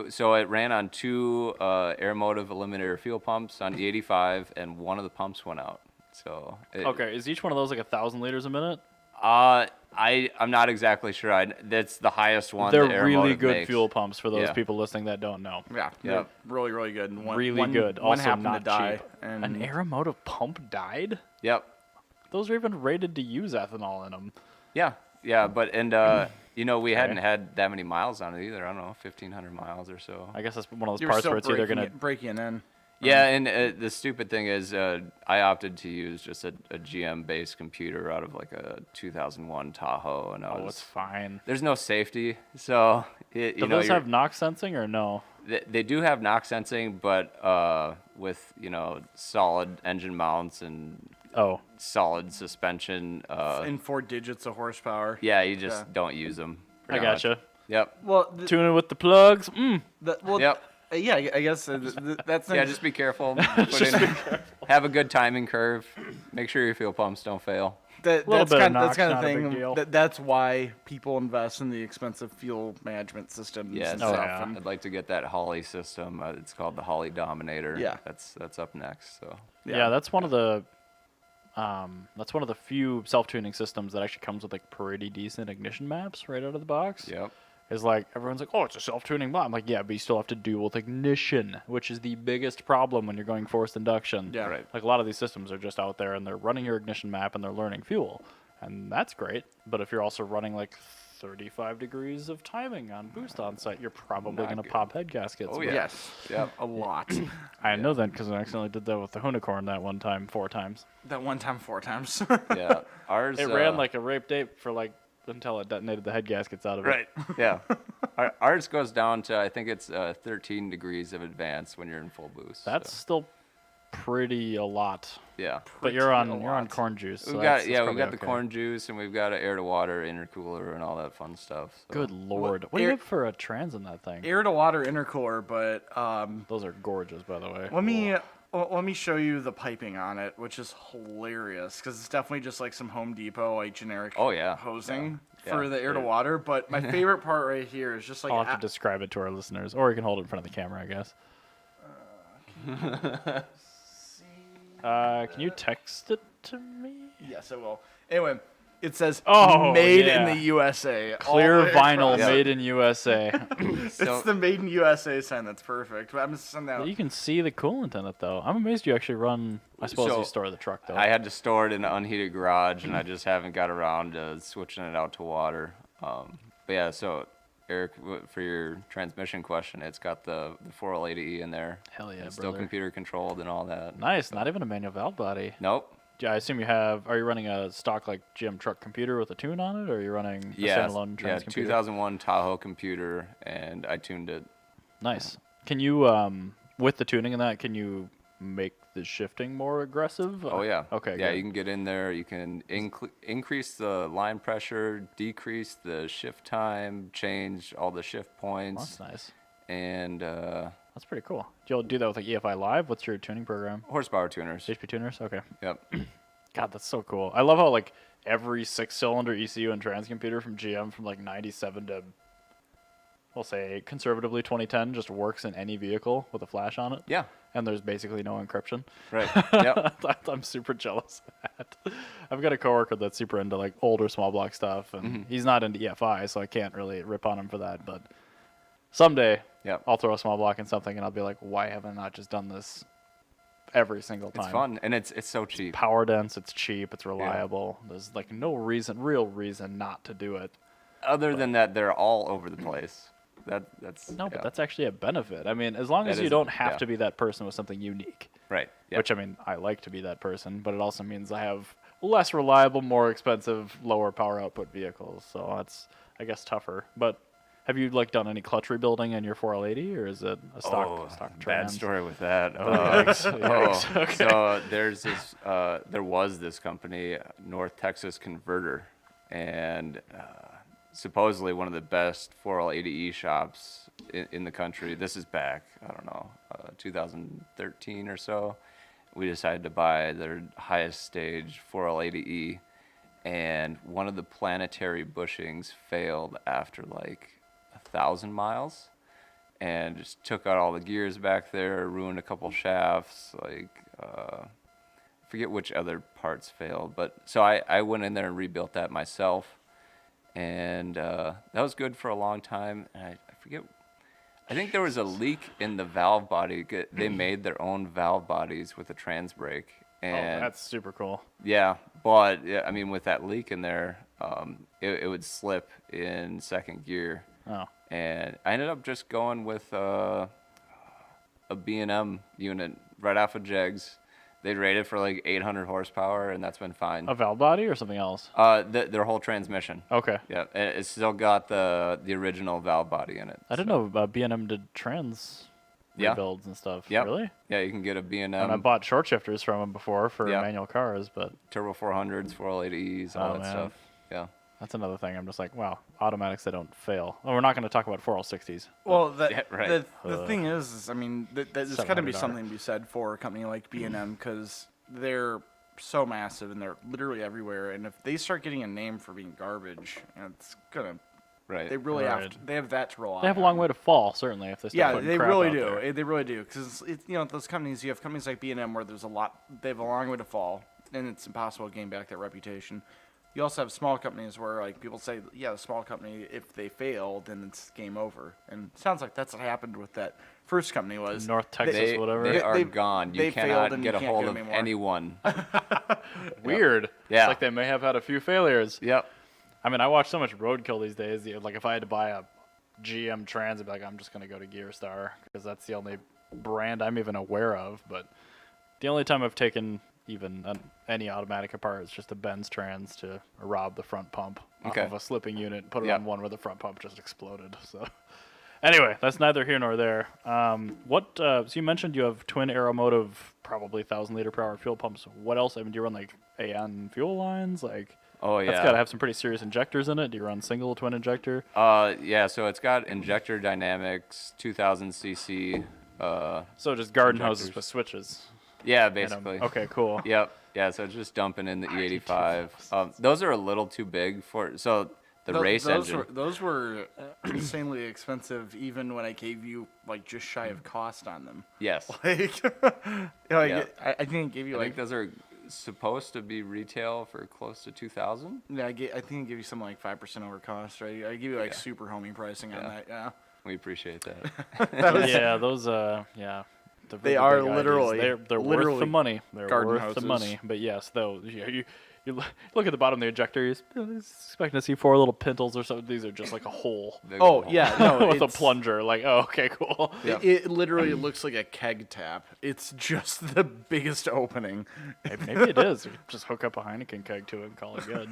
So it ran on 2 air motive eliminator fuel pumps on the 85, and one of the pumps went out. So Okay, is each one of those like 1,000 liters a minute? I'm not exactly sure. That's the highest one. They're that Air really Motive good makes. fuel pumps for those Yeah. people listening that don't know. Yeah. Yep. Really, really good. And Really good. One Also happened not to die. cheap. And An Aeromotive pump died? Yep. Those are even rated to use ethanol in them. Yeah. But we hadn't had that many miles on it either. I don't know, 1,500 miles or so. I guess that's one of those you were parts still where it's either going to... breaking in. Yeah, and the stupid thing is, I opted to use just a GM-based computer out of like a 2001 Tahoe, and Oh, it's fine. there's no safety, so Do those have knock sensing or no? They do have knock sensing, but with solid engine mounts and Oh, solid suspension. In 4 digits of horsepower. Yeah, you just Yeah. don't use them. I gotcha. Yep. Well, Tuning with the plugs. Yep. Yeah, I guess that's Yeah, just be careful. Have a good timing curve. Make sure your fuel pumps don't fail. That's Little bit of kind knocks, of not a big thing. deal. That's why people invest in the expensive fuel management systems. Yes. and Oh, stuff. yeah. And I'd like to get that Holly system. It's called the Holly Dominator. Yeah. That's up next. So. Yeah, that's one of the few self-tuning systems that actually comes with like pretty decent ignition maps right out of the box. Yep. Is like everyone's like, oh, it's a self-tuning block. I'm like, yeah, but you still have to deal with ignition, which is the biggest problem when you're going forced induction. Yeah. Right. Like a lot of these systems are just out there and they're running your ignition map and they're learning fuel, and that's great. But if you're also running like 35 degrees of timing on boost on site, you're probably Not going to good. pop head gaskets. Oh, with- yeah. Yes. Yep. A lot. I know that because I accidentally did that with the Unicorn that one time 4 times. That one time, 4 times. Yeah. Ours. It ran like a rape tape for like until it detonated the head gaskets out of it. Right. Yeah. Ours goes down to I think it's 13 degrees of advance when you're in full boost. That's so, still pretty a lot. yeah. But you're Pretty a on lot. corn juice. So We've that's got we've got probably the okay. corn juice and we've got an air to water intercooler and all that fun stuff. So. Good lord. What do you air- have for a trans in that thing? Air to water intercooler, but Those are gorgeous, by the way. let me show you the piping on it, which is hilarious because it's definitely just like some Home Depot like generic Oh, yeah. hosing Yeah. for the air to water. But my favorite part right here is just like I'll have to describe it to our listeners, or you can hold it in front of the camera, I guess. Can you text it to me? Yes, I will. Anyway, it says made in yeah. the USA. Clear all the way vinyl, across. made in USA. It's the made in USA sign that's perfect. But I'm just sending that out. You can see the coolant in it, though. I'm amazed you actually run. I suppose So, you store the truck, though. I had to store it in an unheated garage, and I just haven't got around to switching it out to water. But yeah, so Eric, for your transmission question, it's got the 480E in there. Hell yeah, It's still brother. computer controlled and all that. Nice. Not even a manual valve body. Nope. Yeah, I assume you have. Are you running a stock like GM truck computer with a tune on it, or are you running a standalone Yeah, trans computer? 2001 Tahoe computer, and I tuned it. Nice. Can you, with the tuning and that, can you make the shifting more aggressive? Oh yeah. Okay. Yeah, good. you can get in there. You can increase the line pressure, decrease the shift time, change all the shift points, That's nice. and That's pretty cool. You'll do that with like EFI Live. What's your tuning program? horsepower tuners. HP tuners. Okay. Yep. God, that's so cool. I love how like every 6-cylinder ECU and trans computer from GM from like 97 to, we'll say conservatively 2010 just works in any vehicle with a flash on it. Yeah. And there's basically no encryption. Right. Yep. I'm super jealous of that. I've got a coworker that's super into like older small block stuff, and he's not into EFI, so I can't really rip on him for that. But someday, Yep. I'll throw a small block in something, and I'll be like, why haven't I not just done this every single time? It's fun, and it's so cheap. Power dense, it's cheap, it's reliable. There's like no real reason not to do it. Other than that, they're all over the place. That's No, but yeah. that's actually a benefit. I mean, as long as That you is- don't have yeah. to be that person with something unique. right. Yep. Which, I mean, I like to be that person, but it also means I have less reliable, more expensive, lower power output vehicles. So that's, I guess, tougher. But have you like done any clutch rebuilding in your 4L80, or is it a stock bad trans? story with that. Yikes. Yikes. Okay. So there's this, there was this company, North Texas Converter, and supposedly one of the best 4L80E shops in the country. This is back, I don't know, 2013 or so. We decided to buy their highest stage 4L80E, and one of the planetary bushings failed after like 1,000 miles. And just took out all the gears back there, ruined a couple shafts, like, forget which other parts failed. But so I went in there and rebuilt that myself. And that was good for a long time. And I forget, I think there was a leak in the valve body. They made their own valve bodies with a trans brake. And that's super cool. yeah, but yeah, I mean, with that leak in there, it would slip in second gear. Oh. And I ended up just going with a B&M unit right off of Jegs. They rated for like 800 horsepower, and that's been fine. A valve body or something else? Their whole transmission. Okay. Yeah, and it's still got the original valve body in it. I didn't know B&M did trans Yeah. rebuilds and stuff. Yep. Really? Yeah, you can get a B&M, And I bought short shifters from them before for Yeah. manual cars, but turbo 400s, 480s, all Oh, that man. stuff. Yeah. that's another thing. I'm just like, wow, automatics, they don't fail. Oh, we're not going to talk about 4L60s. Well, Yeah, right. the thing is, I mean, there's got to be 700R. something to be said for a company like B&M because they're so massive and they're literally everywhere. And if they start getting a name for being garbage, it's gonna. Right. They really have Right. to. They have that to rely on. They have a long way to fall, certainly, if they start Yeah, putting they crap really out do. there. They really do because it's you know those companies. You have companies like B&M where there's a lot. They have a long way to fall, and it's impossible to gain back that reputation. You also have small companies where like people say, yeah, the small company, if they fail, then it's game over. And it sounds like that's what happened with that first company was North Texas, They, whatever. they are They- gone. they You failed cannot and get you a can't hold get of them anymore. anyone. Weird. Yeah. It's like they may have had a few failures. Yep. I mean, I watch so much roadkill these days. Like, if I had to buy a GM Trans, I'd be like, I'm just going to go to Gearstar because that's the only brand I'm even aware of. But the only time I've taken even any automatic apart is just a Benz Trans to rob the front pump off Okay. of a slipping unit and put it Yep. on one where the front pump just exploded. So anyway, that's neither here nor there. So you mentioned you have twin Aeromotive, probably 1,000 liter per hour fuel pumps. What else? I mean, do you run like AN fuel lines? Like, Oh yeah. that's got to have some pretty serious injectors in it. Do you run single twin injector? Yeah, so it's got injector dynamics, 2000 cc. So just garden hoses injectors. with switches. Yeah, in 'em. basically. Okay, cool. Yep. Yeah, so it's just dumping in the E85. Those are a little too big for. So race those engine. those were insanely expensive, even when I gave you like just shy of cost on them. Yes. Like, I think I gave you I like think those are supposed to be retail for close to 2,000. yeah, I think I gave you something like 5% over cost, right? I give you like super homie pricing on that. Yeah, We appreciate that. Yeah, those yeah. The They really are big IDs, literally- they're worth literally the money. They're garden worth hoses. the money. But yes, though you look at the bottom of the ejector, you're expecting to see 4 little pintles or something. These are just like a hole Big Oh hole. yeah, no, with a it's- plunger. Like, oh, okay, cool. It literally looks like a keg tap. It's just the biggest opening. Maybe it is. You just hook up a Heineken keg to it and call it good.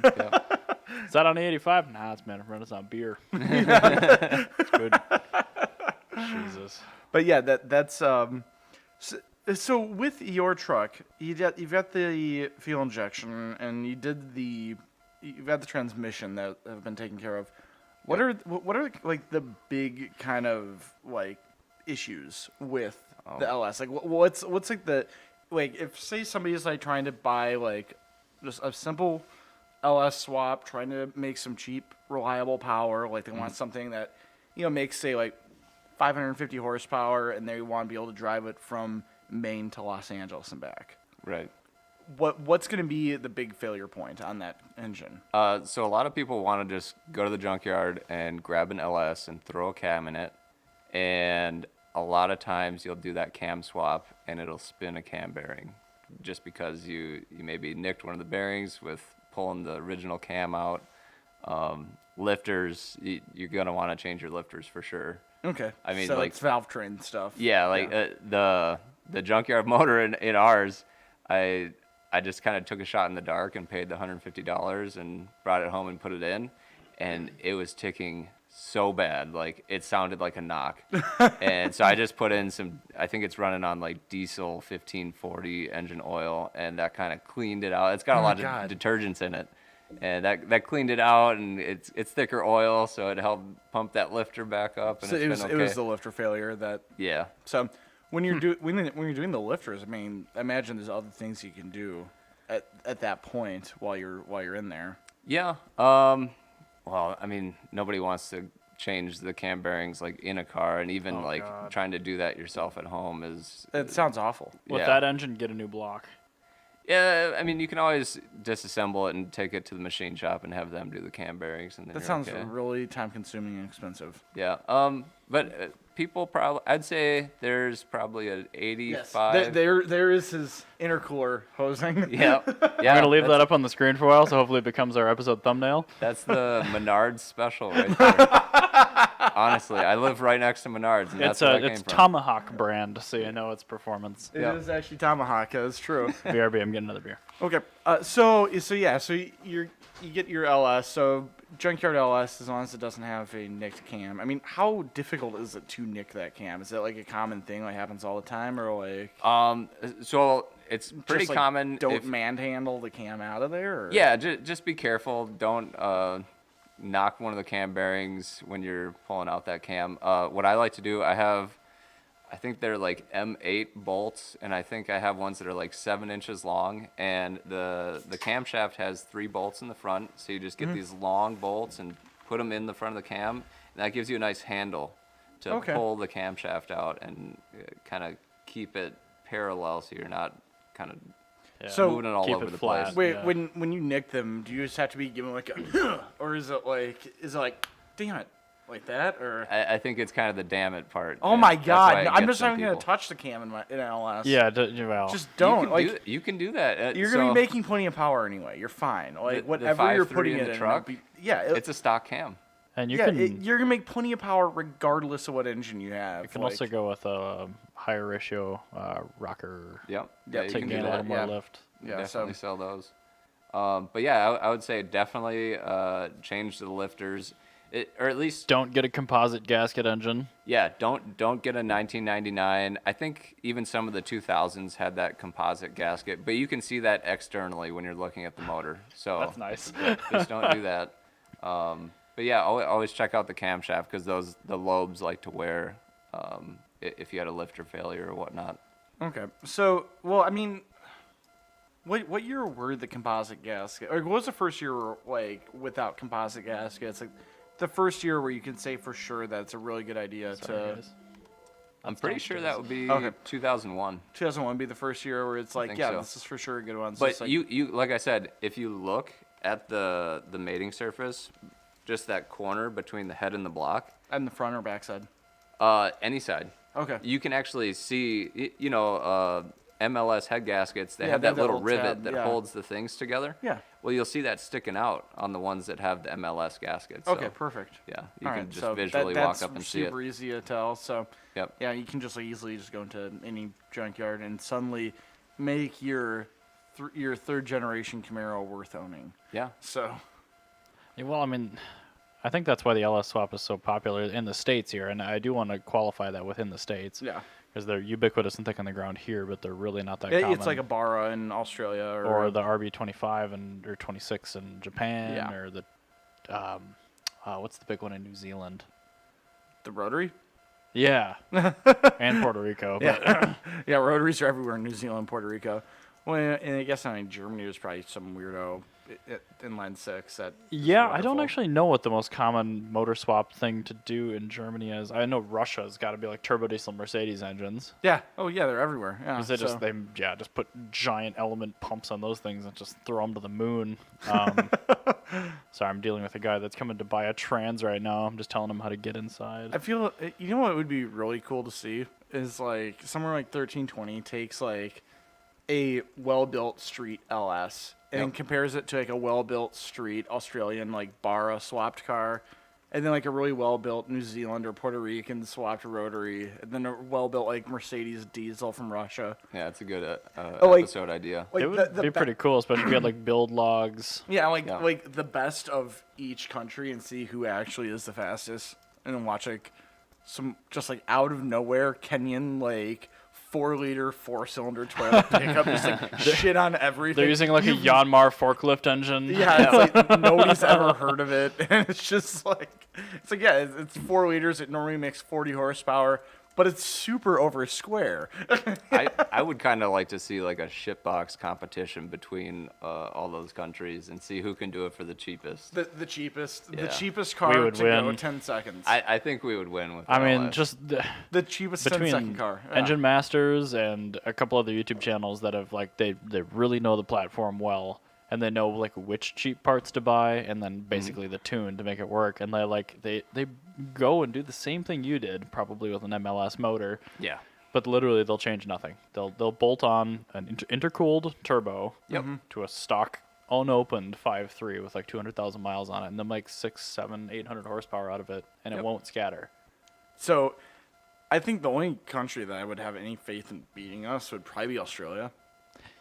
Is that on the 85? Nah, it's Renaissance beer. It's good. Jesus. But yeah, that's so with your truck, you've got the fuel injection and you've got the transmission that have been taken care of. What are like the big kind of like issues with the LS? Like what's like the like if say somebody's like trying to buy like just a simple LS swap, trying to make some cheap reliable power, like they want something that makes say like 550 horsepower and they want to be able to drive it from Maine to Los Angeles and back. Right. What's going to be the big failure point on that engine? So a lot of people want to just go to the junkyard and grab an LS and throw a cam in it. And a lot of times you'll do that cam swap and it'll spin a cam bearing just because you maybe nicked one of the bearings with pulling the original cam out. Lifters, you're going to want to change your lifters for sure. Okay. I mean, so like it's valve train stuff. Yeah, like the junkyard motor in ours, I just kind of took a shot in the dark and paid the $150 and brought it home and put it in, and it was ticking so bad, like it sounded like a knock. And so I just put in I think it's running on like diesel 1540 engine oil, and that kind of cleaned it out. It's got a lot of detergents in it. And that cleaned it out, and it's thicker oil, so it helped pump that lifter back up. And So it's been okay. it was the lifter failure that. Yeah. So when you're when you're doing the lifters, I mean, I imagine there's other things you can do at that point while you're in there. Yeah. Well, I mean, nobody wants to change the cam bearings like in a car, and even trying to do that yourself at home is. It sounds awful. With that engine, get a new block. Yeah, I mean, you can always disassemble it and take it to the machine shop and have them do the cam bearings, and then That you're sounds okay. really time-consuming and expensive. Yeah. But people probably, I'd say there's probably an 85. Yes. There is his intercooler hosing. Yeah. I'm going to leave that up on the screen for a while, so hopefully it becomes our episode thumbnail. That's the Menards special right there. Honestly, I live right next to Menards, and that's where that came It's from. Tomahawk brand, so you know its performance. It is actually Tomahawk. That's true. BRB, I'm getting another beer. Okay. So you get your LS. So junkyard LS, as long as it doesn't have a nicked cam. I mean, how difficult is it to nick that cam? Is it like a common thing that happens all the time, or like? So it's pretty just, like, common. Don't manhandle the cam out of there. Or? Yeah, just be careful. Don't knock one of the cam bearings when you're pulling out that cam. What I like to do, I think they're like M8 bolts, and I think I have ones that are like 7 inches long, and the camshaft has 3 bolts in the front, so you just get these long bolts and put them in the front of the cam, and that gives you a nice handle to pull the camshaft out and kind of keep it parallel so you're not kind of So moving it all keep over it the flat. place. Wait, Yeah. when you nick them, do you just have to be given like a, or is it like, damn it, like that, or? I think it's kind of the damn it part. Oh and my that's why God! it No, I'm gets just some not even gonna people. touch the cam in LS. Yeah, well. Just You don't. can Like you can do that. you're gonna be making plenty of power anyway. You're fine. Like The whatever you're 5.3 putting in it the in. truck? It's It's a stock cam. and you yeah. can You're gonna make plenty of power regardless of what engine you have. you can also go with a higher ratio rocker Yep. Yeah, you to can gain do a little that. more yeah. lift. Yeah, Definitely so sell those. But yeah, I would say definitely change the lifters, or at least Don't get a composite gasket engine. don't get a 1999. I think even some of the 2000s had that composite gasket, but you can see that externally when you're looking at the motor. So That's nice. just don't do that. But yeah, always check out the camshaft because the lobes like to wear if you had a lifter failure or whatnot. okay. So well, I mean, What year were the composite gaskets? Or what was the first year like without composite gaskets? Like the first year where you can say for sure that it's a really good idea Sorry, to. guys. I'm pretty sure that would be Okay. 2001. 2001 be the first year where it's like, think yeah, so. this is for sure a good one. So it's But like, you like I said, if you look at the mating surface, just that corner between the head and the block, and the front or back side. any side, Okay. you can actually see, MLS head gaskets. They Yeah, have they have that that little little rivet tab, that yeah. holds the things together. Yeah. Well, you'll see that sticking out on the ones that have the MLS gaskets. Okay, So, perfect. yeah, you All can right, just so visually that's walk up and see it. super easy to tell. So Yep. yeah, you can just like easily just go into any junkyard and suddenly make your third generation Camaro worth owning. Yeah. So Yeah, well, I mean, I think that's why the LS swap is so popular in the States here, and I do want to qualify that within the States. yeah, Because they're ubiquitous and thick on the ground here, but they're really not that common. it's like a Barra in Australia or the RB25 or 26 in Japan, Yeah. or the what's the big one in New Zealand? the rotary. Yeah, and Puerto Rico. But Yeah, rotaries are everywhere in New Zealand, Puerto Rico. Well, and I guess in Germany there's probably some weirdo inline six that. is yeah, I don't wonderful. actually know what the most common motor swap thing to do in Germany is. I know Russia's got to be like turbo diesel Mercedes engines. Yeah. Oh yeah, they're everywhere. Yeah. Because they so- just put giant element pumps on those things and just throw them to the moon. Sorry, I'm dealing with a guy that's coming to buy a trans right now. I'm just telling him how to get inside. I feel you know what would be really cool to see is like somewhere like 1320 takes like a well-built street LS and Yep. compares it to like a well-built street Australian like Barra swapped car, and then like a really well-built New Zealand or Puerto Rican swapped rotary, and then a well-built like Mercedes diesel from Russia. Yeah, it's a good like- episode idea. Like It would be pretty cool, especially if you had like build logs. Yeah, like Yeah. like the best of each country and see who actually is the fastest, and then watch like some just like out of nowhere Kenyan like 4-liter 4-cylinder Toyota pickup just like shit on everything. They're using like a Yanmar forklift engine. Yeah, it's like nobody's ever heard of it, and it's just like yeah, it's 4 liters. It normally makes 40 horsepower, but it's super over square. I would kind of like to see like a shitbox competition between all those countries and see who can do it for the cheapest. The cheapest Yeah. car would to go win. 10 seconds. I think we would win with I mean, LS. just The cheapest 10-second between car. Yeah. Engine Masters and a couple other YouTube channels that have like they really know the platform well, and they know like which cheap parts to buy, and then basically the tune to make it work. And they go and do the same thing you did, probably with an MLS motor, Yeah. but literally they'll change nothing. They'll bolt on an intercooled turbo Yep. to a stock unopened 5.3 with like 200,000 miles on it, and they'll make 600, 700, 800 horsepower out of it, and Yep. it won't scatter. So, I think the only country that I would have any faith in beating us would probably be Australia.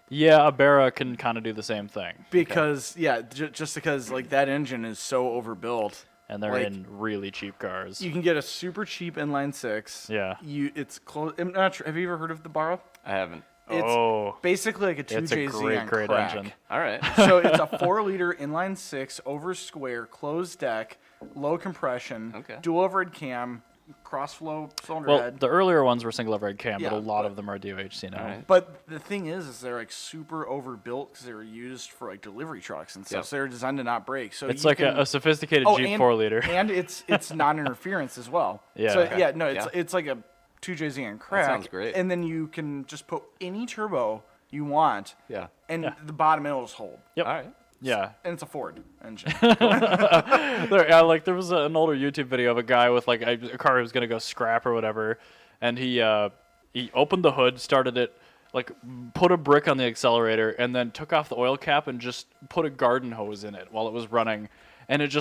Yeah, a Barra can kind of do the same thing. Because, yeah, just because, like, that engine is so overbuilt. And they're Like, in really cheap cars. You can get a super cheap inline 6. Yeah. It's close. I'm not sure. Have you ever heard of the Barra? I haven't. It's Oh. basically like a 2JZ It's a great, on great crack. engine. All right. So it's a 4-liter inline 6 over square, closed deck, low compression, Okay. dual overhead cam, cross flow cylinder Well, head. the earlier ones were single overhead cam, Yeah, but a lot but- of them are DOHC now. Alright. But the thing is they're like super overbuilt because they were used for like delivery trucks and stuff. Yep. So they're designed to not break. So It's you like can, a sophisticated Jeep and, 4-liter. and it's non-interference as well. Yeah. So Okay. yeah, no, Yeah. it's like a 2JZ on crack. sounds great. And then you can just put any turbo you want, Yeah. and Yeah. the bottom end will just hold. Yep. All right. Yeah. And it's a Ford engine. There was an older YouTube video of a guy with like a car who was gonna go scrap or whatever, and he opened the hood, started it, like put a brick on the accelerator, and then took off the oil cap and just put a garden hose in it while it was running, and it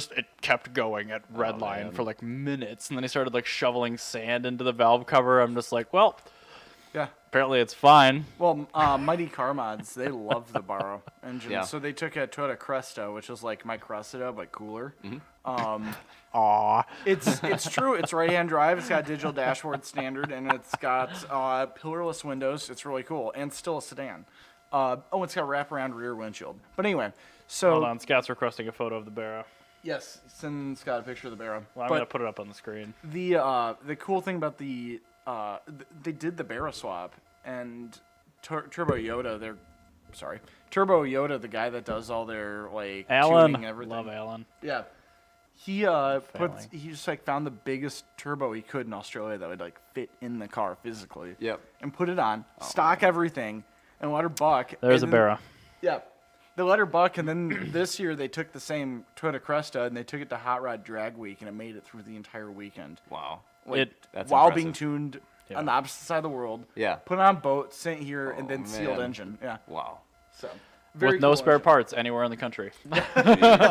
kept going at red line man. for like minutes, and then he started like shoveling sand into the valve cover. I'm just like, well, Yeah. apparently it's fine. Well, Mighty Car Mods, they love the Barra engine. Yeah. So they took a Toyota Cresta, which is like my Cressida, but cooler. Aw. It's true. It's right-hand drive. It's got digital dashboard standard, and it's got pillarless windows. It's really cool, and still a sedan. It's got wraparound rear windshield. But anyway, so Hold on, Scott's requesting a photo of the Barra. yes, send Scott a picture of the Barra. Well, I'm But gonna put it up on the screen. the cool thing about they did the Barra swap, and Turbo Yoda, Turbo Yoda, the guy that does all their like Alan, tuning everything. love Alan. Yeah. He he just like found the biggest turbo he could in Australia that would like fit in the car physically. Yep. And put it on, stock everything, and let her buck. There's a and then- Barra. Yeah. They let her buck, and then this year they took the same Toyota Cresta and they took it to Hot Rod Drag Week, and it made it through the entire weekend. Wow. Like, That's while impressive. being tuned Yeah. on the opposite side of the world. Yeah. Put on boat, sent here, and Oh, then sealed man. engine. Yeah. Wow. So. Very With no cool spare engine. parts anywhere in the country.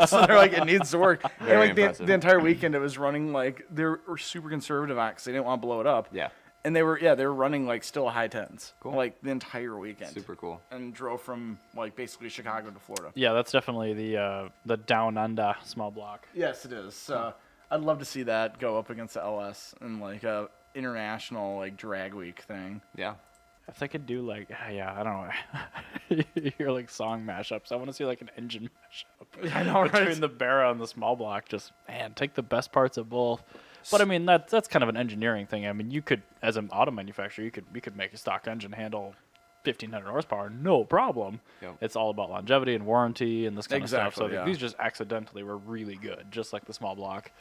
So they're like, it needs to work. And Very like the impressive. entire weekend, it was running like they were super conservative on because they didn't want to blow it up. Yeah. And they were running like still high tens. Cool. Like the entire weekend. Super cool. And drove from like basically Chicago to Florida. Yeah, that's definitely the down under small block. Yes, it is. So I'd love to see that go up against the LS in like a international like drag week thing. Yeah. If they could do like, yeah, I don't know. You hear like song mashups. I want to see like an engine mashup. I know, Between right? the Barra and the small block. Just, man, take the best parts of both. But I mean, that's kind of an engineering thing. I mean, you could, as an auto manufacturer, you could make a stock engine handle 1,500 horsepower, no problem. Yep. It's all about longevity and warranty and this kind of stuff. Exactly, So yeah. these just accidentally were really good, just like the small block.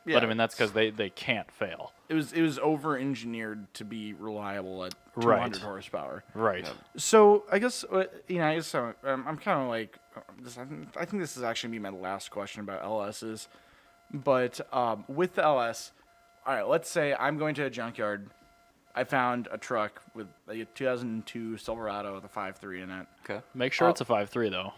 Yeah, But I mean, that's because they can't fail. It was over engineered to be reliable at 200 Right. horsepower. Right. So I guess I'm kind of like I think this is actually gonna be my last question about LSs, but with the LS, all right, let's say I'm going to a junkyard. I found a truck with a 2002 Silverado with a 5.3 in it, Okay. Make sure it's a 5.3 though.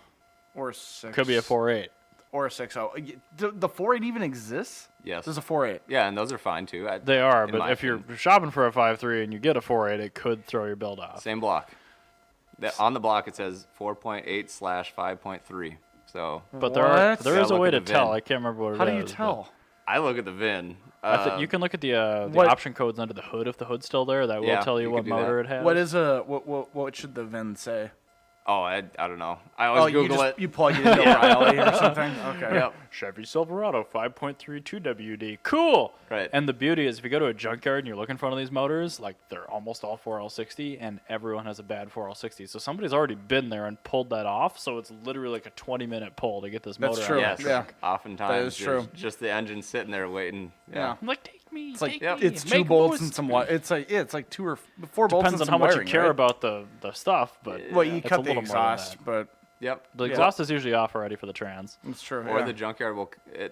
or a 6. Could be a 4.8. or a 6.0. The 4.8 even exists? Yes. There's a 4.8. Yeah, and those are fine too. They are, in but my if you're opinion. shopping for a 5.3 and you get a 4.8, it could throw your build off. Same block. On the block it says 4.8/5.3. So But What? there Yeah, is a look way at to the tell. VIN. I can't remember what it is. How do you but tell? I look at the VIN. You can look at the What- option codes under the hood if the hood's still there. That will Yeah, tell you you what could do motor that. it has. What should the VIN say? I don't know. I always Google it. You plug it into O'Reilly or something? Okay. Yep. Chevy Silverado 5.32 WD. Cool. Right. And the beauty is if you go to a junkyard and you're looking for one of these motors, like they're almost all 4L60 and everyone has a bad 4L60. So somebody's already been there and pulled that off. So it's literally like a 20-minute pull to get this That's motor true. out. Yes. Yeah. Oftentimes That is there's true. just the engine sitting there waiting. Yeah. I'm like, take me. It's like take Yep. me. it's Make two bolts most. and some wire. It's like two or four bolts Depends and on some how much wiring, you care right? about the stuff, but Well, you it's a cut the little more than exhaust, that. but Yep. The Yeah. exhaust is usually off already for the trans. it's true. Or yeah. the junkyard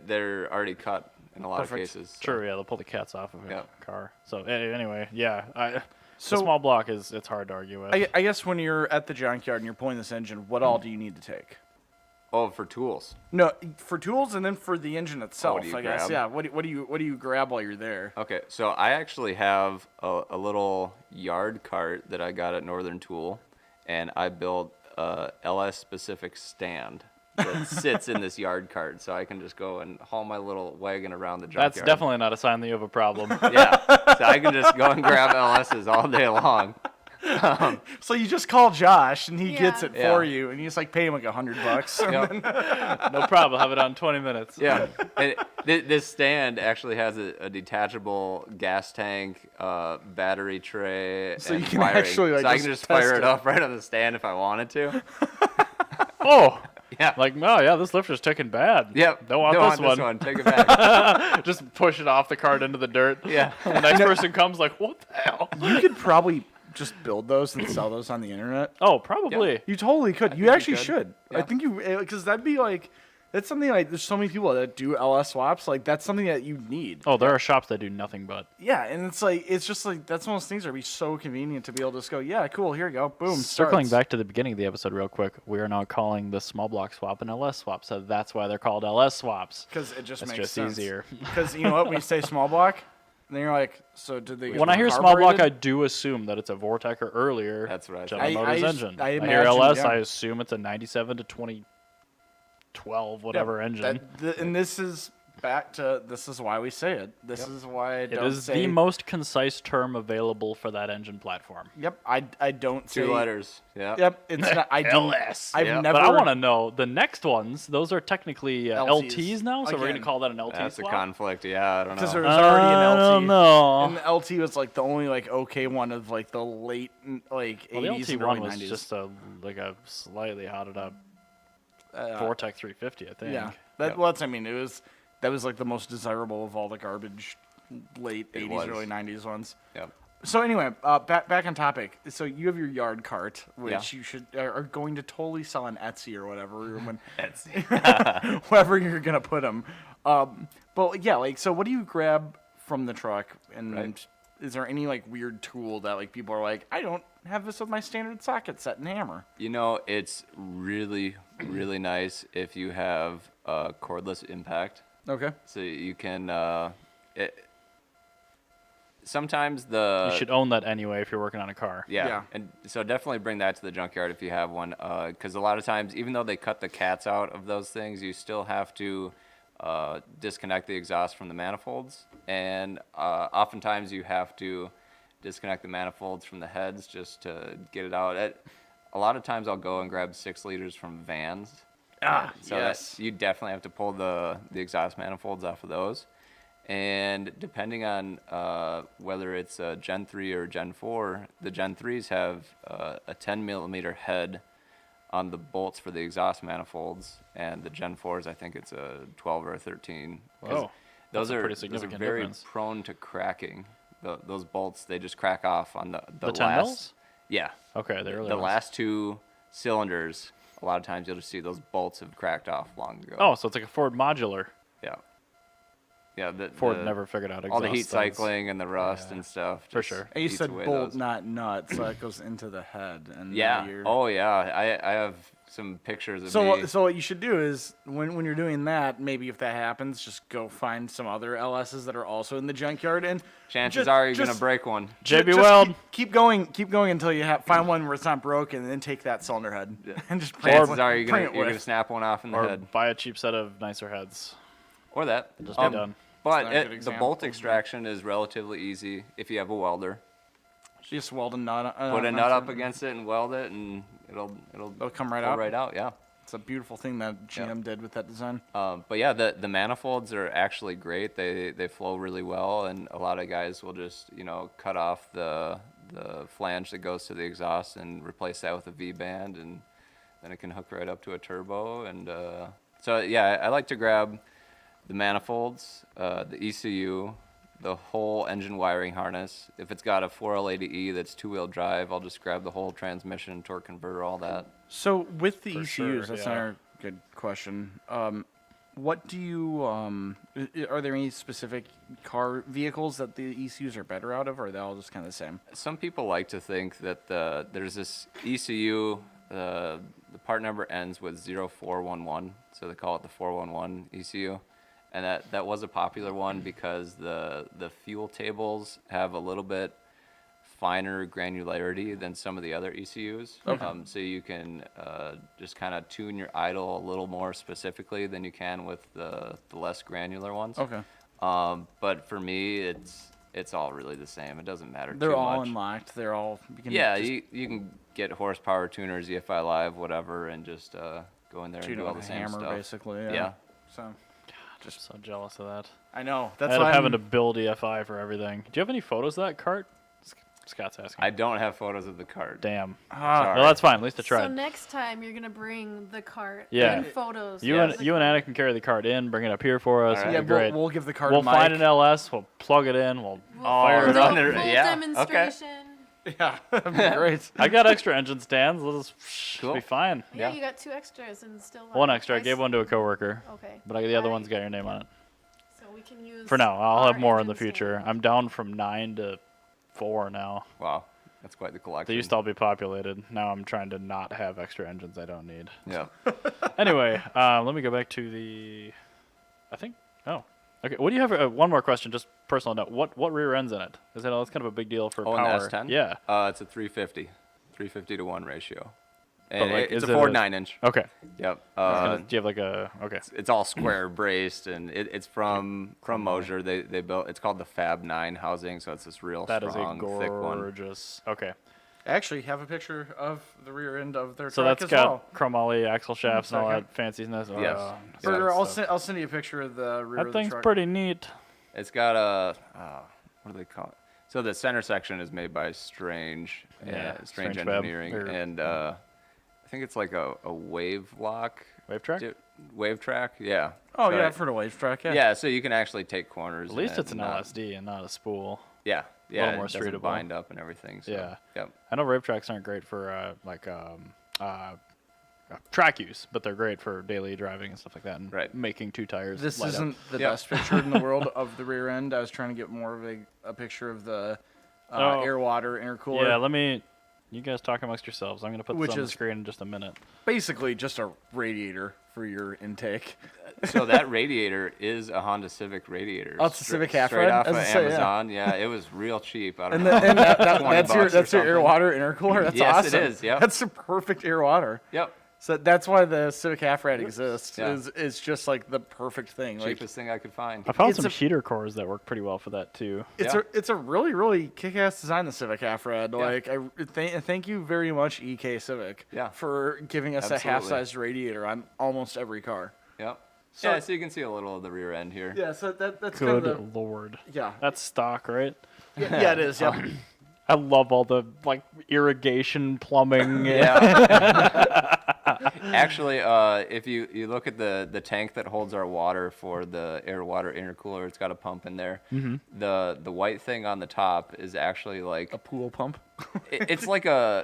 they're already cut in a lot Perfect. of cases. so- True, yeah, they'll pull the cats off of a Yeah. car. So anyway, yeah, So- the small block it's hard to argue with. I guess when you're at the junkyard and you're pulling this engine, what all do you need to take? Oh, for tools. No, for tools and then for the engine itself. do you I guess. grab? Yeah. What do you grab while you're there? Okay, so I actually have a little yard cart that I got at Northern Tool, and I built a LS specific stand that sits in this yard cart, so I can just go and haul my little wagon around the junkyard. That's definitely not a sign that you have a problem. Yeah, so I can just go and grab LSs all day long. So you just call Josh and he Yeah. gets it Yeah. for you, and you just like pay him like $100. Yep. No problem. Have it on 20 minutes. Yeah, and this stand actually has a detachable gas tank, battery tray, So and you can wiring. actually, like, so I just can just test fire it. it up right on the stand if I wanted to. Oh, Yeah. like no, yeah, this lifter's ticking bad. Yep. Don't want this one. Take it back. Just push it off the cart into the dirt. Yeah. The next person comes like, what the hell? You could probably just build those and sell those on the internet. Oh, probably. You totally could. You think you actually could. should. I Yeah. think you because that'd be like that's something like there's so many people that do LS swaps. Like that's something that you need. Oh, there are shops that do nothing but. Yeah, and it's just like that's one of those things that'd be so convenient to be able to just go, yeah, cool, here you go, boom. Circling starts. back to the beginning of the episode real quick, we are now calling the small block swap an LS swap, so that's why they're called LS swaps. because it just It's makes just sense. easier. Because you know what, when you say small block, then you're like, so did they? When I hear small block, I do assume that it's a Vortec or earlier That's what I General think. Motors I engine. I hear imagine, LS, yeah. I assume it's a 97 to 2012 whatever engine. and this is back to this is why we say it. This is why I It don't is say. the most concise term available for that engine platform. Yep, I don't say. 2 letters. Yeah. Yep, it's not. I don't. LS. I've Yeah. never. But I want to know the next ones. Those are technically LTs. LTs now, so we're Again. gonna call that an LT That's a swap. conflict. Yeah, I don't because know. there's already an LT. I don't know. Well- and the LT was like the only like okay one of like the late like 80s Well, the and LT1 early was 90s. just a slightly hotted up Vortec 350, I think. Yeah, that I mean, that was like the most desirable of all the garbage late It 80s, was. early 90s ones. Yep. So anyway, back on topic. So you have your yard cart, which Yeah. you are going to totally sell on Etsy or whatever, when Etsy. wherever you're gonna put them. But yeah, like, so what do you grab from the truck, and Right. is there any like weird tool that like people are like, I don't have this with my standard socket set and hammer? You know, it's really, really nice if you have a cordless impact. Okay. So you can, sometimes the... You should own that anyway if you're working on a car. Yeah. And so definitely bring that to the junkyard if you have one, because a lot of times, even though they cut the cats out of those things, you still have to disconnect the exhaust from the manifolds, and oftentimes you have to disconnect the manifolds from the heads just to get it out. A lot of times I'll go and grab 6 liters from vans. So yes. you definitely have to pull the exhaust manifolds off of those. And depending on whether it's a Gen 3 or Gen 4, the Gen 3s have a 10 millimeter head on the bolts for the exhaust manifolds, and the Gen 4s, I think it's a 12 or a 13. 'Cause Whoa, those that's a are pretty those are significant very difference. prone to cracking. Those bolts, they just crack off on the 10 last. mils? Yeah. Okay, the early The ones. last 2 cylinders, a lot of times you'll just see those bolts have cracked off long ago. Oh, so it's like a Ford modular. Yeah. Yeah. Ford never figured out all the heat exhaust things. cycling and the rust and stuff. For just sure. And you eats said away bolt, those. not nut, so that goes into the head. And Yeah. you're... Oh yeah. I have some pictures of So, me. so what you should do is when you're doing that, maybe if that happens, just go find some other LSs that are also in the junkyard, and Chances are you're gonna break one. JB just Weld. keep going until you find one where it's not broken, and then take that cylinder head and just bring Chances it, are you're bring gonna it with. snap one off in the Or head, buy a cheap set of nicer heads. or that. Just be done. But not a good the example, bolt but- extraction is relatively easy if you have a welder. Just weld a nut. Put a nut up against it and weld it, and it'll come right pull out. right out. Yeah. It's a beautiful thing that GM did with that design. But yeah, the manifolds are actually great. They flow really well, and a lot of guys will just cut off the flange that goes to the exhaust and replace that with a V-band, and then it can hook right up to a turbo. And so yeah, I like to grab the manifolds, the ECU, the whole engine wiring harness. If it's got a 4L80E that's 2-wheel drive, I'll just grab the whole transmission, torque converter, all that. So with the For ECUs, sure, that's yeah. another good question. What do you are there any specific car vehicles that the ECUs are better out of, or are they all just kind of the same? Some people like to think that there's this ECU, the part number ends with 0411, so they call it the 411 ECU. And that was a popular one because the fuel tables have a little bit finer granularity than some of the other ECUs. So you can just kind of tune your idle a little more specifically than you can with the less granular ones. Okay. But for me, it's all really the same. It doesn't matter They're too all much. unlocked. They're all. You can Yeah, just you can get horsepower tuners, EFI Live, whatever, and just go in there and shoot do it all with the a same hammer, stuff. basically. Yeah. So Just so jealous of that. I know I that's end why up having to build EFI for everything. Do you have any photos of that cart? Scott's asking. I don't have photos of the cart. Damn. Ah, Well, that's fine. At least I So tried. next time you're gonna bring the cart Yeah. and photos. You of and the you and cart. Anna can carry the cart in, bring it up here for us. All It'll right. yeah, be great. we'll give the card. We'll to Mike. find an LS. We'll plug it in. We'll fire We'll it do up. a there. full Yeah, okay. demonstration. Yeah, that'd be great. I got extra engine stands. Let's Cool. be fine. Yeah, Yeah. you got 2 extras and still One extra. I gave one to a coworker, Okay. but the other Alright. one's got your name on it. So we can use. For now, I'll our have more in the engine future. stand. I'm down from 9 to 4 now. Wow, that's quite the collection. They used to all be populated. Now I'm trying to not have extra engines I don't need. Yeah. Anyway, let me go back to the. I think. Oh, okay. What do you have? One more question, just personal note. What rear ends in it? Is that's kind of a big deal for Oh, power? an S10? Yeah. It's a 350 to 1 ratio. But, And like, it's is a it Ford a- 9-inch. Okay. Yep. I was gonna- do you have like a? Okay. It's all square braced, and it's from Mosier. They built. It's called the Fab 9 housing, so it's this real That is a strong, thick one. gorgeous. Okay. I actually have a picture of the rear end of their So truck that's as got well. chromoly axle shafts and all second. that fanciness. Oh, Yes. Or Yeah. I'll send you a picture of the rear That of the thing's truck. pretty neat. It's got a what do they call it? So the center section is made by Strange Strange Fab, Engineering, or- and I think it's like a wave lock. Wave track? Wave track, yeah. Oh, So yeah, I've heard of wave track, yeah. Yeah, so you can actually take corners. At least and it's an not- LSD and not a spool. Yeah, yeah. little more it doesn't streetable. bind up and everything. So, Yeah. Yep. I know rave tracks aren't great for track use, but they're great for daily driving and stuff like that, and Right. making two tires. This light up. isn't the Yep. best picture in the world of the rear end. I was trying to get more of a picture of the Oh. air-water intercooler. Yeah, let me. You guys talk amongst yourselves. I'm gonna put Which this on the is- screen in just a minute. Basically just a radiator for your intake. So that radiator is a Honda Civic radiator. Oh, it's a Civic Straight half-red? off I of was gonna say, yeah. Amazon. Yeah, it was real cheap. I don't And, know. that's your $20 or air-water intercooler? That's Yes, it awesome. is, yep. That's a perfect air-water. Yep. So that's why the Civic half-red exists. Yeah. Is just like the perfect thing. Like, Cheapest thing I could find. I found It's some a- heater cores that work pretty well for that too. it's a really, really kick-ass design, the Civic half-red. Yeah. Like, thank you very much, EK Civic, Yeah. for giving us Absolutely. a half-sized radiator on almost every car. Yep. So- Yeah, so you can see a little of the rear end here. Yeah, so that's Good kind of lord. yeah. That's stock, right? Yeah, it is. Yeah. I love all the like irrigation, plumbing. Yeah. Actually, if you look at the tank that holds our water for the air-water intercooler, it's got a pump in there. Mm-hmm. The white thing on the top is actually like A pool pump. it's like an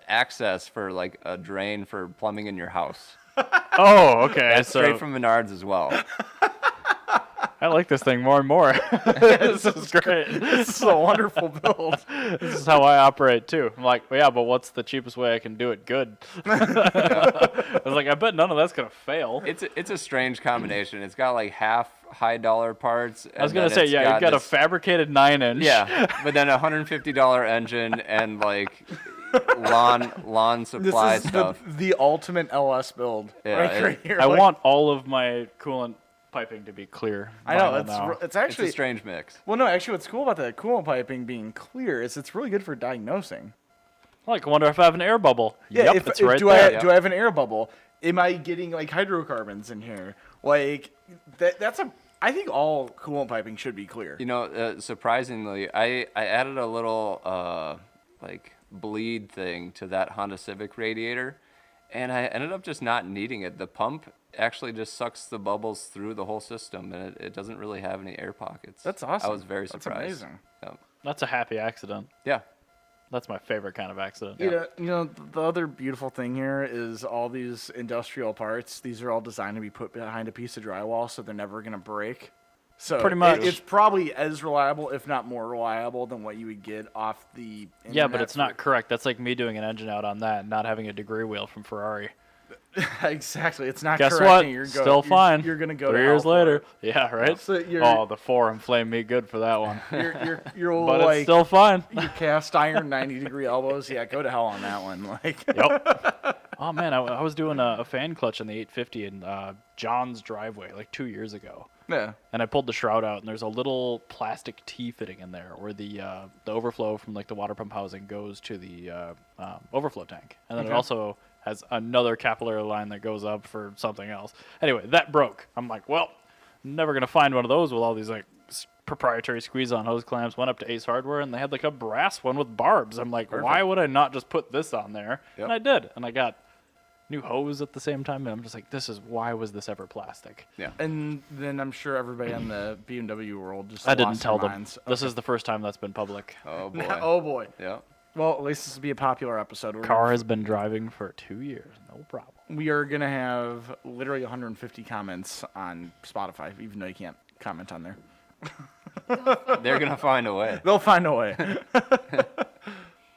access for like a drain for plumbing in your house. Oh, okay. That's so straight from Menards as well. I like this thing more and more. This is great. This is a wonderful build. This is how I operate too. I'm like, well, yeah, but what's the cheapest way I can do it good? I was like, I bet none of that's gonna fail. It's a strange combination. It's got like half high dollar parts. I was gonna say, yeah, you've got a this, fabricated 9-inch. yeah, but then a $150 engine and like lawn This supply is stuff. the ultimate LS build. Yeah, right here. I Like, want all of my coolant piping to be clear. I know vinyl it's now. it's It's actually a strange mix. well, no, actually, what's cool about the coolant piping being clear is it's really good for diagnosing. Like, I wonder if I have an air bubble. Yep, if, it's if right do there. I do I have an air bubble? Am I getting like hydrocarbons in here? Like that's a. I think all coolant piping should be clear. You know, surprisingly, I added a little like bleed thing to that Honda Civic radiator, and I ended up just not needing it. The pump actually just sucks the bubbles through the whole system, and it doesn't really have any air pockets. That's awesome. I was very That's surprised. amazing. That's a happy accident. Yeah. That's my favorite kind of accident. You know, the other beautiful thing here is all these industrial parts. These are all designed to be put behind a piece of drywall, so they're never going to break. So Pretty much. it's probably as reliable, if not more reliable, than what you would get off the internet. Yeah, but it's not for- correct. That's like me doing an engine out on that and not having a degree wheel from Ferrari. Exactly. It's not Guess correct. what? and Still fine. You're going to go 3 to years hell for later. it. Yeah, right? So you're- Oh, the 4 inflamed me good for that one. You're But like it's still fine. your cast iron 90-degree elbows. Yeah, go to hell on that one. Like, Yep. Oh, man, I was doing a fan clutch on the 850 in John's driveway like 2 years ago. yeah. And I pulled the shroud out, and there's a little plastic T-fitting in there where the overflow from like the water pump housing goes to the overflow tank. And then it Okay. also has another capillary line that goes up for something else. Anyway, that broke. I'm like, well, never going to find one of those with all these like proprietary squeeze-on hose clamps. Went up to Ace Hardware, and they had like a brass one with barbs. I'm like, why would I not just put this on there? Yep. And I did. And I got new hose at the same time. And I'm just like, why was this ever plastic? Yeah. And then I'm sure everybody in the BMW world just I didn't lost tell their them. minds. This is the first time that's been public. Oh boy. Oh boy. Yeah. Well, at least this will be a popular episode. Car has been driving for 2 years. No problem. We are gonna have literally 150 comments on Spotify, even though you can't comment on there. They're gonna find a way. They'll find a way.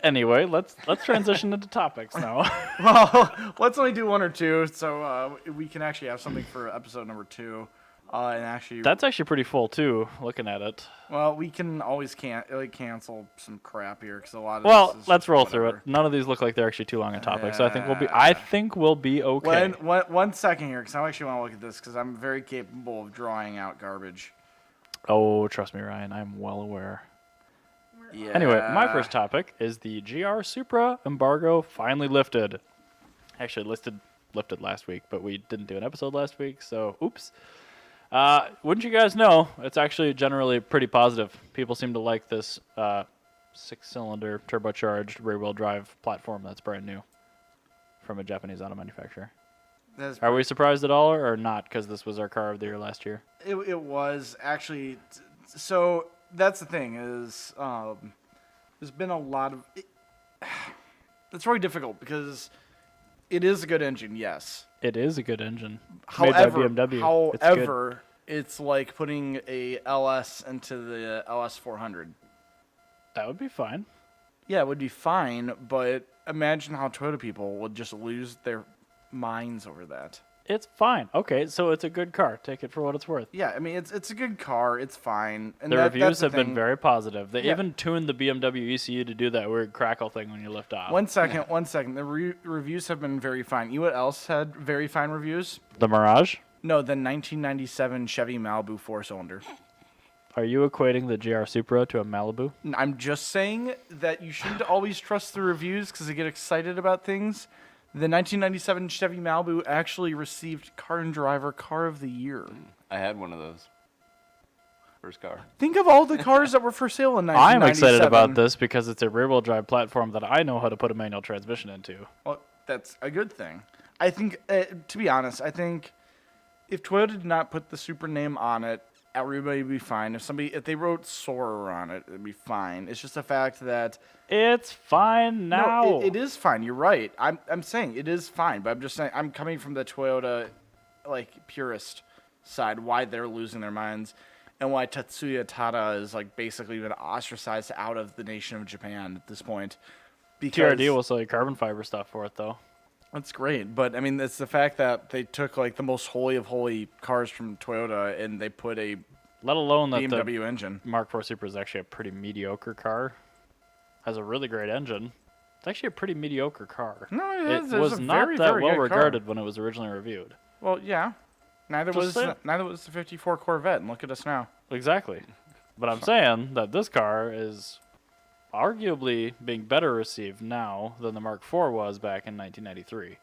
Anyway, let's transition into topics now. Well, let's only do one or two, so we can actually have something for episode number 2. And actually, That's actually pretty full too. Looking at it. well, we can always cancel some crap here because a lot of Well, this is let's just roll through it. whatever. None of these look like they're actually too long a topic, so I think we'll be okay. One second here, because I actually want to look at this because I'm very capable of drawing out garbage. Oh, trust me, Ryan. I'm well aware. Yeah. Anyway, my first topic is the GR Supra embargo finally lifted. Actually, lifted last week, but we didn't do an episode last week, so oops. Wouldn't you guys know? It's actually generally pretty positive. People seem to like this 6-cylinder turbocharged rear-wheel drive platform that's brand new from a Japanese auto manufacturer. Are we surprised at all or not? Because this was our car of the year last year. It was actually. So that's the thing is, there's been a lot of. It's really difficult because it is a good engine, yes. It is a good engine. However, made by BMW. It's like putting a LS into the LS 400. That would be fine. Yeah, it would be fine, but imagine how Toyota people would just lose their minds over that. It's fine. Okay, so it's a good car. Take it for what it's worth. Yeah, I mean, it's a good car. It's fine. And The reviews that's the have been thing. very positive. They Yeah. even tuned the BMW ECU to do that weird crackle thing when you lift off. One second. The reviews have been very fine. You know what else had very fine reviews? The Mirage? No, the 1997 Chevy Malibu 4-cylinder. Are you equating the GR Supra to a Malibu? I'm just saying that you shouldn't always trust the reviews because they get excited about things. The 1997 Chevy Malibu actually received Car and Driver Car of the Year. I had one of those. First car. Think of all the cars that were for sale in I'm 1997. excited about this because it's a rear-wheel drive platform that I know how to put a manual transmission into. Well, that's a good thing. I think, to be honest, I think if Toyota did not put the Supra name on it, everybody would be fine. If they wrote Soarer on it, it'd be fine. It's just the fact that It's fine now. no, it is fine. You're right. I'm saying it is fine, but I'm just saying I'm coming from the Toyota purist side. Why they're losing their minds, and why Tatsuya Tada is basically been ostracized out of the nation of Japan at this point. Because TRD will sell you carbon fiber stuff for it, though. that's great, but I mean, it's the fact that they took the most holy of holy cars from Toyota and they put a Let alone that BMW the engine. Mark IV Supra is actually a pretty mediocre car. Has a really great engine. It's actually a pretty mediocre car. No, It it's was a not very, that very well good car. regarded when it was originally reviewed. Well, yeah. Neither Just saying. was the 54 Corvette, and look at us now. Exactly. But I'm saying that this car is arguably being better received now than the Mark IV was back in 1993.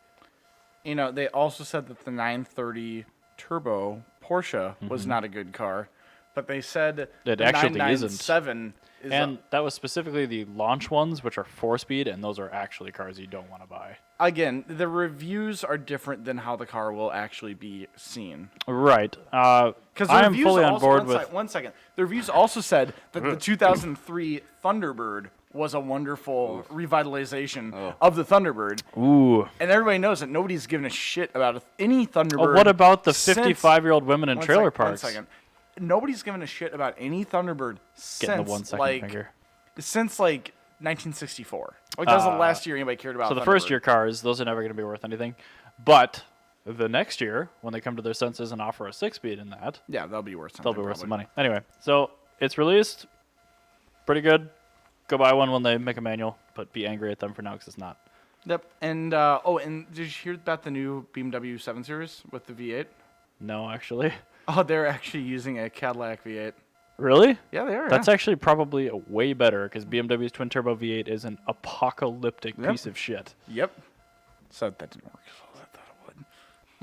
You know, they also said that the 930 Turbo Porsche was not a good car, but they said It the actually isn't. 997 is And that was specifically the launch ones, which are 4-speed, and those are actually cars you don't want to buy. again, the reviews are different than how the car will actually be seen. Right. Because I am fully on board with... One second. The reviews also said that the 2003 Thunderbird was a wonderful revitalization of the Thunderbird. Ooh. And everybody knows that nobody's given a shit about any Thunderbird. Oh, what about the since- 55-year-old women in trailer parks? 1 second. Nobody's given a shit about any Thunderbird Getting since the 1 second finger. since 1964. That was the last year anybody cared about. So the Thunderbird. first year cars, those are never going to be worth anything. But the next year, when they come to their senses and offer a 6-speed in that, yeah, they'll be worth something. they'll be worth some probably. money. Anyway, so it's released. Pretty good. Go buy one when they make a manual, but be angry at them for now because it's not. Yep. And and did you hear about the new BMW 7 Series with the V8? No, actually. Oh, they're actually using a Cadillac V8. Really? Yeah, they are. That's actually probably way better because BMW's twin turbo V8 is an apocalyptic piece of shit. Yep. So that didn't work as well as I thought it would.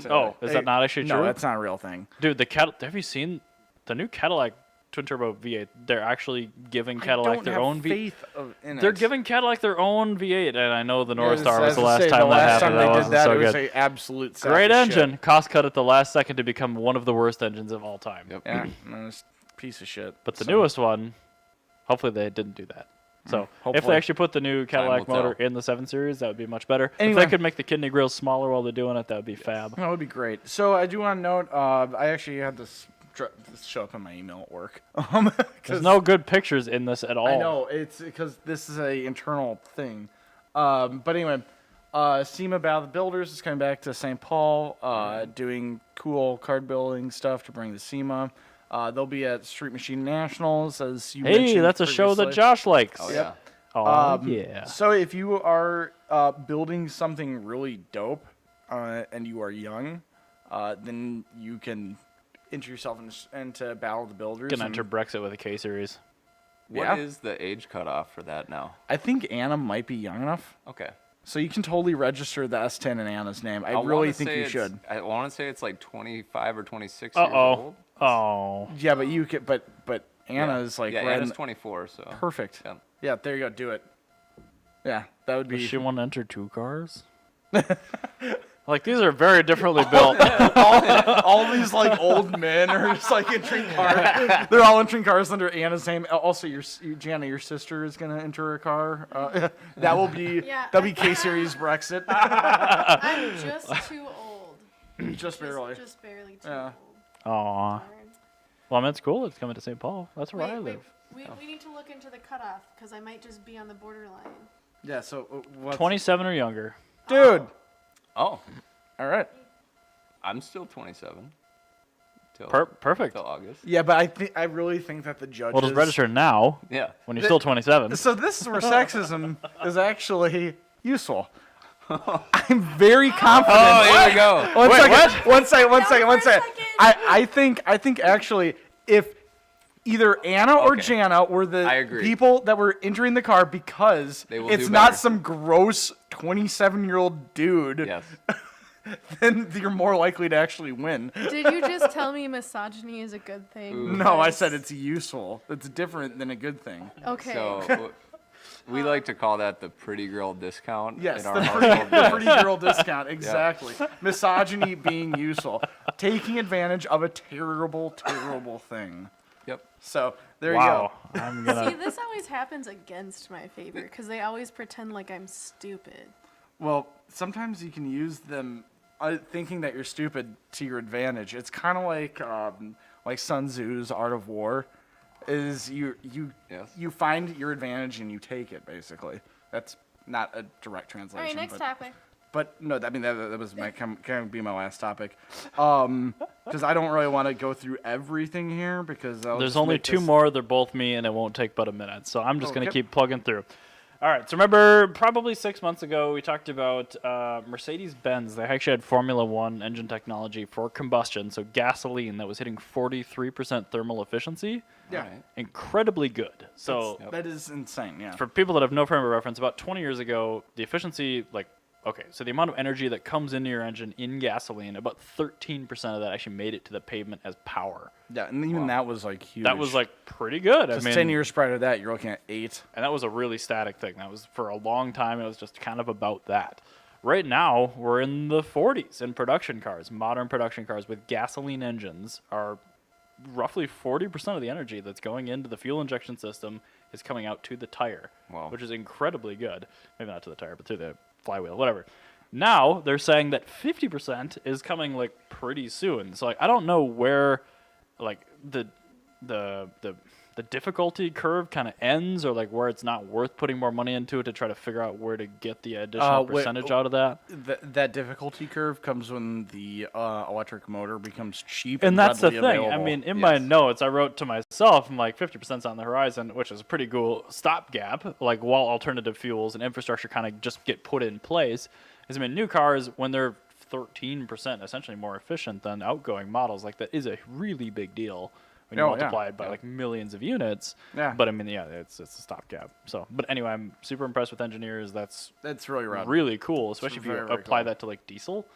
So, Oh, is that not actually true? No, that's not a real thing. Dude, have you seen the new Cadillac twin turbo V8? They're actually giving I Cadillac don't their have own V8. faith in They're it. giving Cadillac their own V8, and I know the North Yes, Star was as the I last say, time the that last happened. time they That did wasn't that, so it was good. an absolute sack Great of engine. shit. Cost cut at the last second to become one of the worst engines of all time. Yep. Yeah, no, it's a piece of shit. But the So, newest one, hopefully they didn't do that. So if hopefully. they actually put the new Cadillac will motor tell. in the 7 Series, that would be much better. Anyway. If they could make the kidney grills smaller while they're doing it, that would be fab. That would be great. So I do want to note, I actually had this show up in my email at work. There's no good pictures in this at all. I know, it's because this is a internal thing. But anyway, SEMA Battle of the Builders is coming back to St. Paul, doing cool card building stuff to bring to SEMA. They'll be at Street Machine Nationals, as you mentioned. Hey, that's a show that previously. Josh likes. Oh, yeah. Oh, yeah. So if you are building something really dope and you are young, then you can enter yourself into Battle of the Builders. Gonna and enter Brexit with a K series. What Yeah. is the age cutoff for that now? I think Anna might be young enough. Okay. So you can totally register the S10 in Anna's name. I really wanna think say you it's- should. I want to say it's like 25 or 26 Uh-oh. years old. Oh. Yeah, but you could, but Anna's like yeah, right Anna's in 24, so. perfect. Yeah. Yeah, there you go. Do it. Yeah, that would Does be. she want to enter 2 cars? Like, these are very differently built. all these like old men are just like entering cars. They're all entering cars under Anna's name. Also, Jana, your sister is gonna enter a car. That will be that'll be K Series Brexit. I'm just too old. Just barely. Just barely too Yeah. old. Aw. Well, I mean, it's cool. It's coming to St. Paul. That's where I live. We need to look into the cutoff because I might just be on the borderline. Yeah. So what's 27 or younger. dude? Oh, All right. I'm still 27. Till, Perfect. Till August. Yeah, but I really think that the judges. Well, just register now Yeah. when you're still 27. So this is where sexism is actually useful. I'm very confident. Oh, here we go. One second. second. I think actually if either Anna or Okay. Jana were I the agree. people that were entering the car because They will it's do not better. some gross 27-year-old dude, Yes. then you're more likely to actually win. Did you just tell me misogyny is a good thing? Ooh. No, I Because- said it's useful. It's different than a good thing. Okay. So we like to call that the pretty girl discount Yes, in our the household. pretty girl discount. Exactly. Misogyny being useful. Taking advantage of a terrible, terrible thing. Yep. So there Wow. you I'm See, gonna. this always happens against my favor because they always pretend like I'm stupid. go. Well, sometimes you can use them thinking that you're stupid to your advantage. It's kind of like Sun Tzu's Art of War. Is Yes. you find your advantage and you take it, basically. That's not a direct All translation. right, next but, topic. But no, I mean that was my kind of be my last topic, because I don't really want to go through everything here because There's only 2 more. They're both me, and it won't take but a minute. So I'm just going to Okay. keep plugging through. All right. So remember, probably 6 months ago, we talked about Mercedes-Benz. They actually had Formula One engine technology for combustion, so gasoline that was hitting 43% thermal efficiency. Yeah, Alright. Incredibly good. So Yep. that is insane. Yeah. for people that have no frame of reference, about 20 years ago, the efficiency, so the amount of energy that comes into your engine in gasoline, about 13% of that actually made it to the pavement as power. Yeah, and even that was like huge. That was pretty good. just I mean, 10 years prior to that, you're looking at 8. and that was a really static thing. That was for a long time. It was just kind of about that. Right now, we're in the 40s in production cars. Modern production cars with gasoline engines are roughly 40% of the energy that's going into the fuel injection system is coming out to the tire, Wow. which is incredibly good. Maybe not to the tire, but to the flywheel, whatever. Now they're saying that 50% is coming pretty soon. So I don't know where the difficulty curve kind of ends, or where it's not worth putting more money into it to try to figure out where to get the additional percentage out of that. That difficulty curve comes when the electric motor becomes cheap And that's the readily thing. available. I mean, in my Yes. notes, I wrote to myself, I'm like, 50%'s on the horizon, which is a pretty cool stopgap, while alternative fuels and infrastructure kind of just get put in place. I mean, new cars, when they're 13% essentially more efficient than outgoing models, that is a really big deal when you Oh, yeah. multiply it by millions of units. Yeah. But I mean, yeah, it's a stopgap. So, but anyway, I'm super impressed with engineers. That's That's really rad. really cool, especially if you very, very apply cool. that to diesel.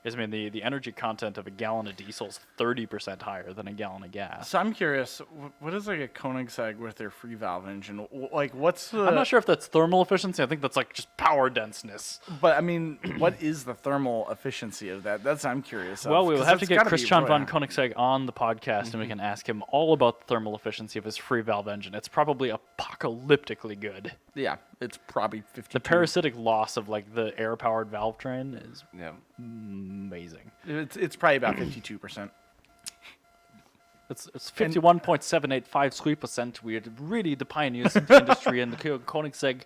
I mean, the energy content of a gallon of diesel is 30% higher than a gallon of gas. So I'm curious, what is a Koenigsegg with their free valve engine? What's the? I'm not sure if that's thermal efficiency. I think that's just power denseness. But I mean, what is the thermal efficiency of that? That's I'm curious. Well, we will have to get Christian von Koenigsegg. Koenigsegg on the podcast, and we can ask him all about the thermal efficiency of his free valve engine. It's probably apocalyptically good. Yeah, it's probably 50. The parasitic loss of the air-powered valve train is Yeah. amazing. It's probably about 52%. It's 51.785%. We're really the pioneers in the industry, and the Koenigsegg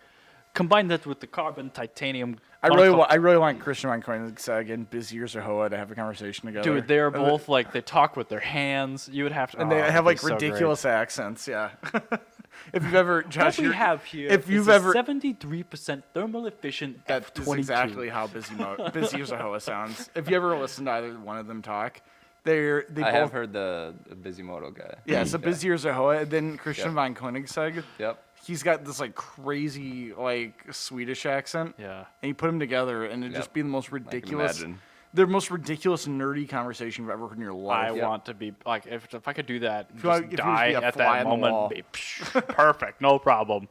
combine that with the carbon titanium. I really want Christian von Koenigsegg and Biz Yerzahoa to have a conversation together. Dude, they're both they talk with their hands. You would have to, and they it'd have be so ridiculous accents. Yeah. If you've ever, great. Josh, What we have here if you've is a ever, 73% thermal efficient that is F22. exactly how Biz Yerzahoa sounds. If you ever listen to either one of them talk, they I both have heard the Bisimoto guy. Yeah, so Biz Yerzahoa, and then Christian Yep. von Koenigsegg. Yep. He's got this crazy Swedish accent. Yeah. And you put them together, and it'd Yep. just be the most ridiculous. imagine. the most ridiculous nerdy conversation you've ever heard in your life. I want to be like if I could do that, and you want- just if you die just be a at fly that on the moment. wall. Be, perfect, no problem.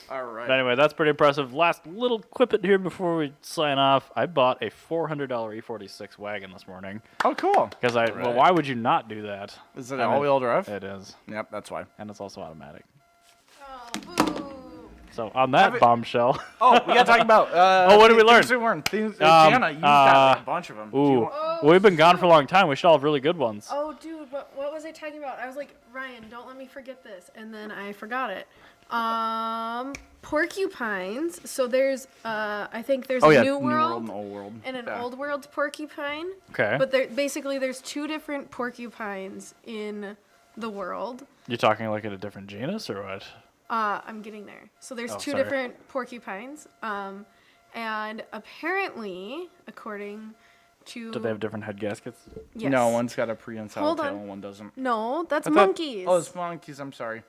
All right. But anyway, that's pretty impressive. Last little quip it here before we sign off. I bought a $400 E46 wagon this morning Oh, cool. because well, why would you not do that? Is it I mean, all-wheel drive? It is, Yep, that's why. and it's also automatic. Oh, boo. So on that bombshell, Oh, we got to talk about. what did we learn? Things we learned. Things, Jana, you got a bunch of them. ooh, we've been gone for a long time. We should all have really good ones. Oh, dude, what was I talking about? I was like, Ryan, don't let me forget this, and then I forgot it. Porcupines. So there's, I think there's a New World and Old World. and an Old World porcupine. Okay. But basically there's two different porcupines in the world. You're talking like in a different genus or what? I'm getting there. So there's two sorry. different porcupines. And apparently, according to... Do they have different head gaskets? Yes. No, one's got a prehensile Hold tail on. and one doesn't. No, that's I thought- monkeys. Oh, it's monkeys. I'm sorry.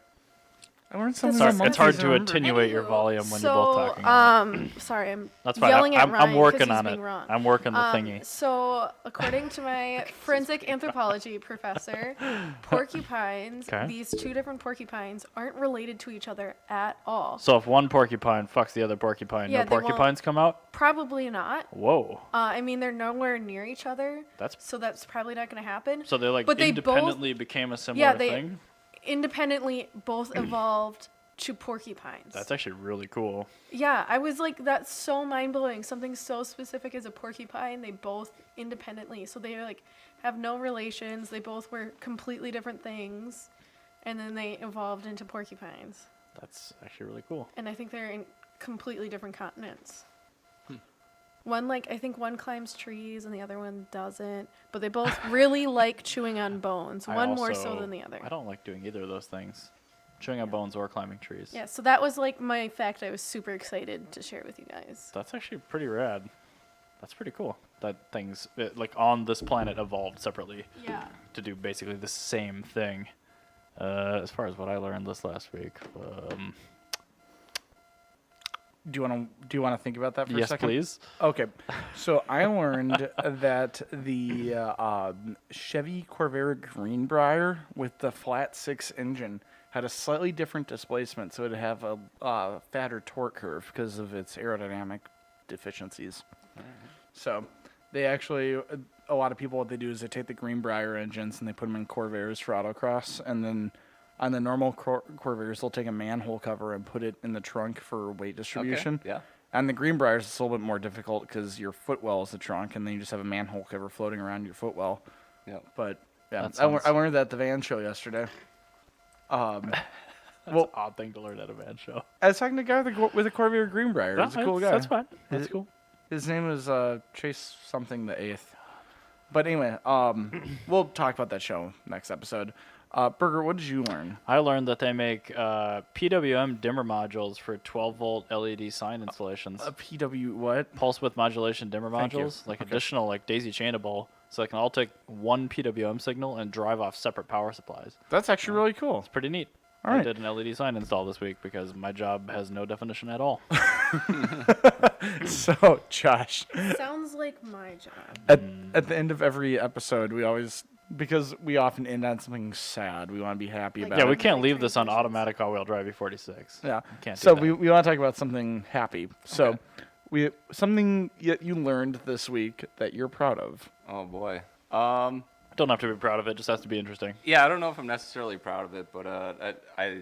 I learned something Sorry, about It's hard monkeys, to remember? attenuate your Anywho, volume when so, you're both talking. Sorry, I'm That's fine. yelling at I'm Ryan working 'cause he's on being it. wrong. I'm working the thingy. So, according to my forensic anthropology professor, porcupines, Okay. these two different porcupines, aren't related to each other at all. So if one porcupine fucks the other porcupine, Yeah, no they porcupines come out? Probably not. Whoa. I mean, they're nowhere near each other, That's so that's probably not going to happen. so they like but they independently became a similar Yeah, they- thing? Independently, both evolved to porcupines. That's actually really cool. Yeah, I was like, that's so mind-blowing. Something so specific as a porcupine, they both independently. So they like have no relations. They both were completely different things. And then they evolved into porcupines. That's actually really cool. And I think they're in completely different continents. One, like, I think one climbs trees and the other one doesn't. But they both really like chewing on bones. I One more so also- than the other. I don't like doing either of those things. Chewing on bones or climbing trees. Yeah, so that was like my fact I was super excited to share with you guys. That's actually pretty rad. That's pretty cool. That things like on this planet evolved separately Yeah. to do basically the same thing. As far as what I learned this last week. Do you want to think about that for a Yes, second? please. Okay, so I learned that the Chevy Corvair Greenbrier with the flat 6 engine had a slightly different displacement, so it'd have a fatter torque curve because of its aerodynamic deficiencies. So they actually, a lot of people, what they do is they take the Greenbrier engines and they put them in Corvairs for autocross, and then on the normal Corvairs, they'll take a manhole cover and put it in the trunk for weight distribution. Okay, yeah. On the Greenbriers, it's a little bit more difficult because your footwell is the trunk, and then you just have a manhole cover floating around your footwell. Yeah. But yeah, That I sounds- learned that at the van show yesterday. That's Well- an odd thing to learn at a van show. I was talking to a guy with a Corvair Greenbrier. He's a cool guy. That's fine. That's cool. His name is Chase something the 8th. But anyway, we'll talk about that show next episode. Berger, what did you learn? I learned that they make PWM dimmer modules for 12-volt LED sign installations. A PW what? Pulse width modulation dimmer Thank you. modules, like additional like daisy chainable, so they can all take one PWM signal and drive off separate power supplies. That's actually really cool. It's pretty neat. All I right. did an LED sign install this week because my job has no definition at all. So, Josh, Sounds like my job. at the end of every episode, we always, because we often end on something sad, we want to be happy Like- about Yeah, it. we can't leave this on transitions. automatic all-wheel drive E46. Yeah. Can't do So that. we want to talk about something happy. So something you learned this week that you're proud of. Oh boy. Don't have to be proud of it; just has to be interesting. Yeah, I don't know if I'm necessarily proud of it, but I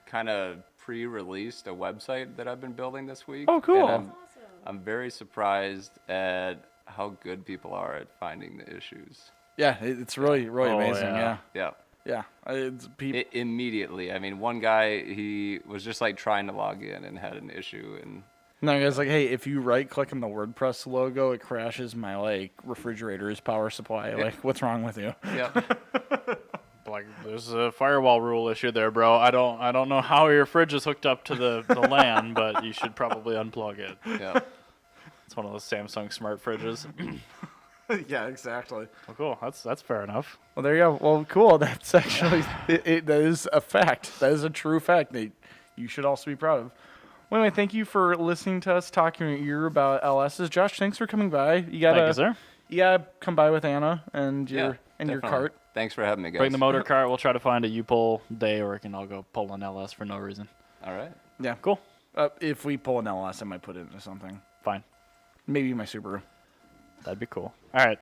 kind of pre-released a website that I've been building this week. Oh, cool. And I'm very surprised at how good people are at finding the issues. Yeah, it's really Oh, amazing. yeah. Yeah. Yeah. It's Immediately. I mean, one guy, he was just like trying to log in and had an issue, and no, guys, like, hey, if you right click on the WordPress logo, it crashes my like refrigerator's power supply. Like, what's wrong with you? yeah. Like, there's a firewall rule issue there, bro. I don't know how your fridge is hooked up to the LAN, but you should probably unplug it. Yeah. It's one of those Samsung smart fridges. Yeah, exactly. Well, cool. That's fair enough. Well, there you go. Well, cool. That's actually that is a fact. That is a true fact that you should also be proud of. Well, anyway, thank you for listening to us talking in your ear about LSs. Josh, thanks for coming by. Thank you, sir. Yeah, come by with Anna and your definitely. cart. Thanks for having me, guys. Bring the motor cart. We'll try to find a U-pull day, or we can all go pull an LS for no reason. All right. Yeah, Cool. if we pull an LS, I might put it into something. Fine. Maybe my Subaru. That'd be cool. All right.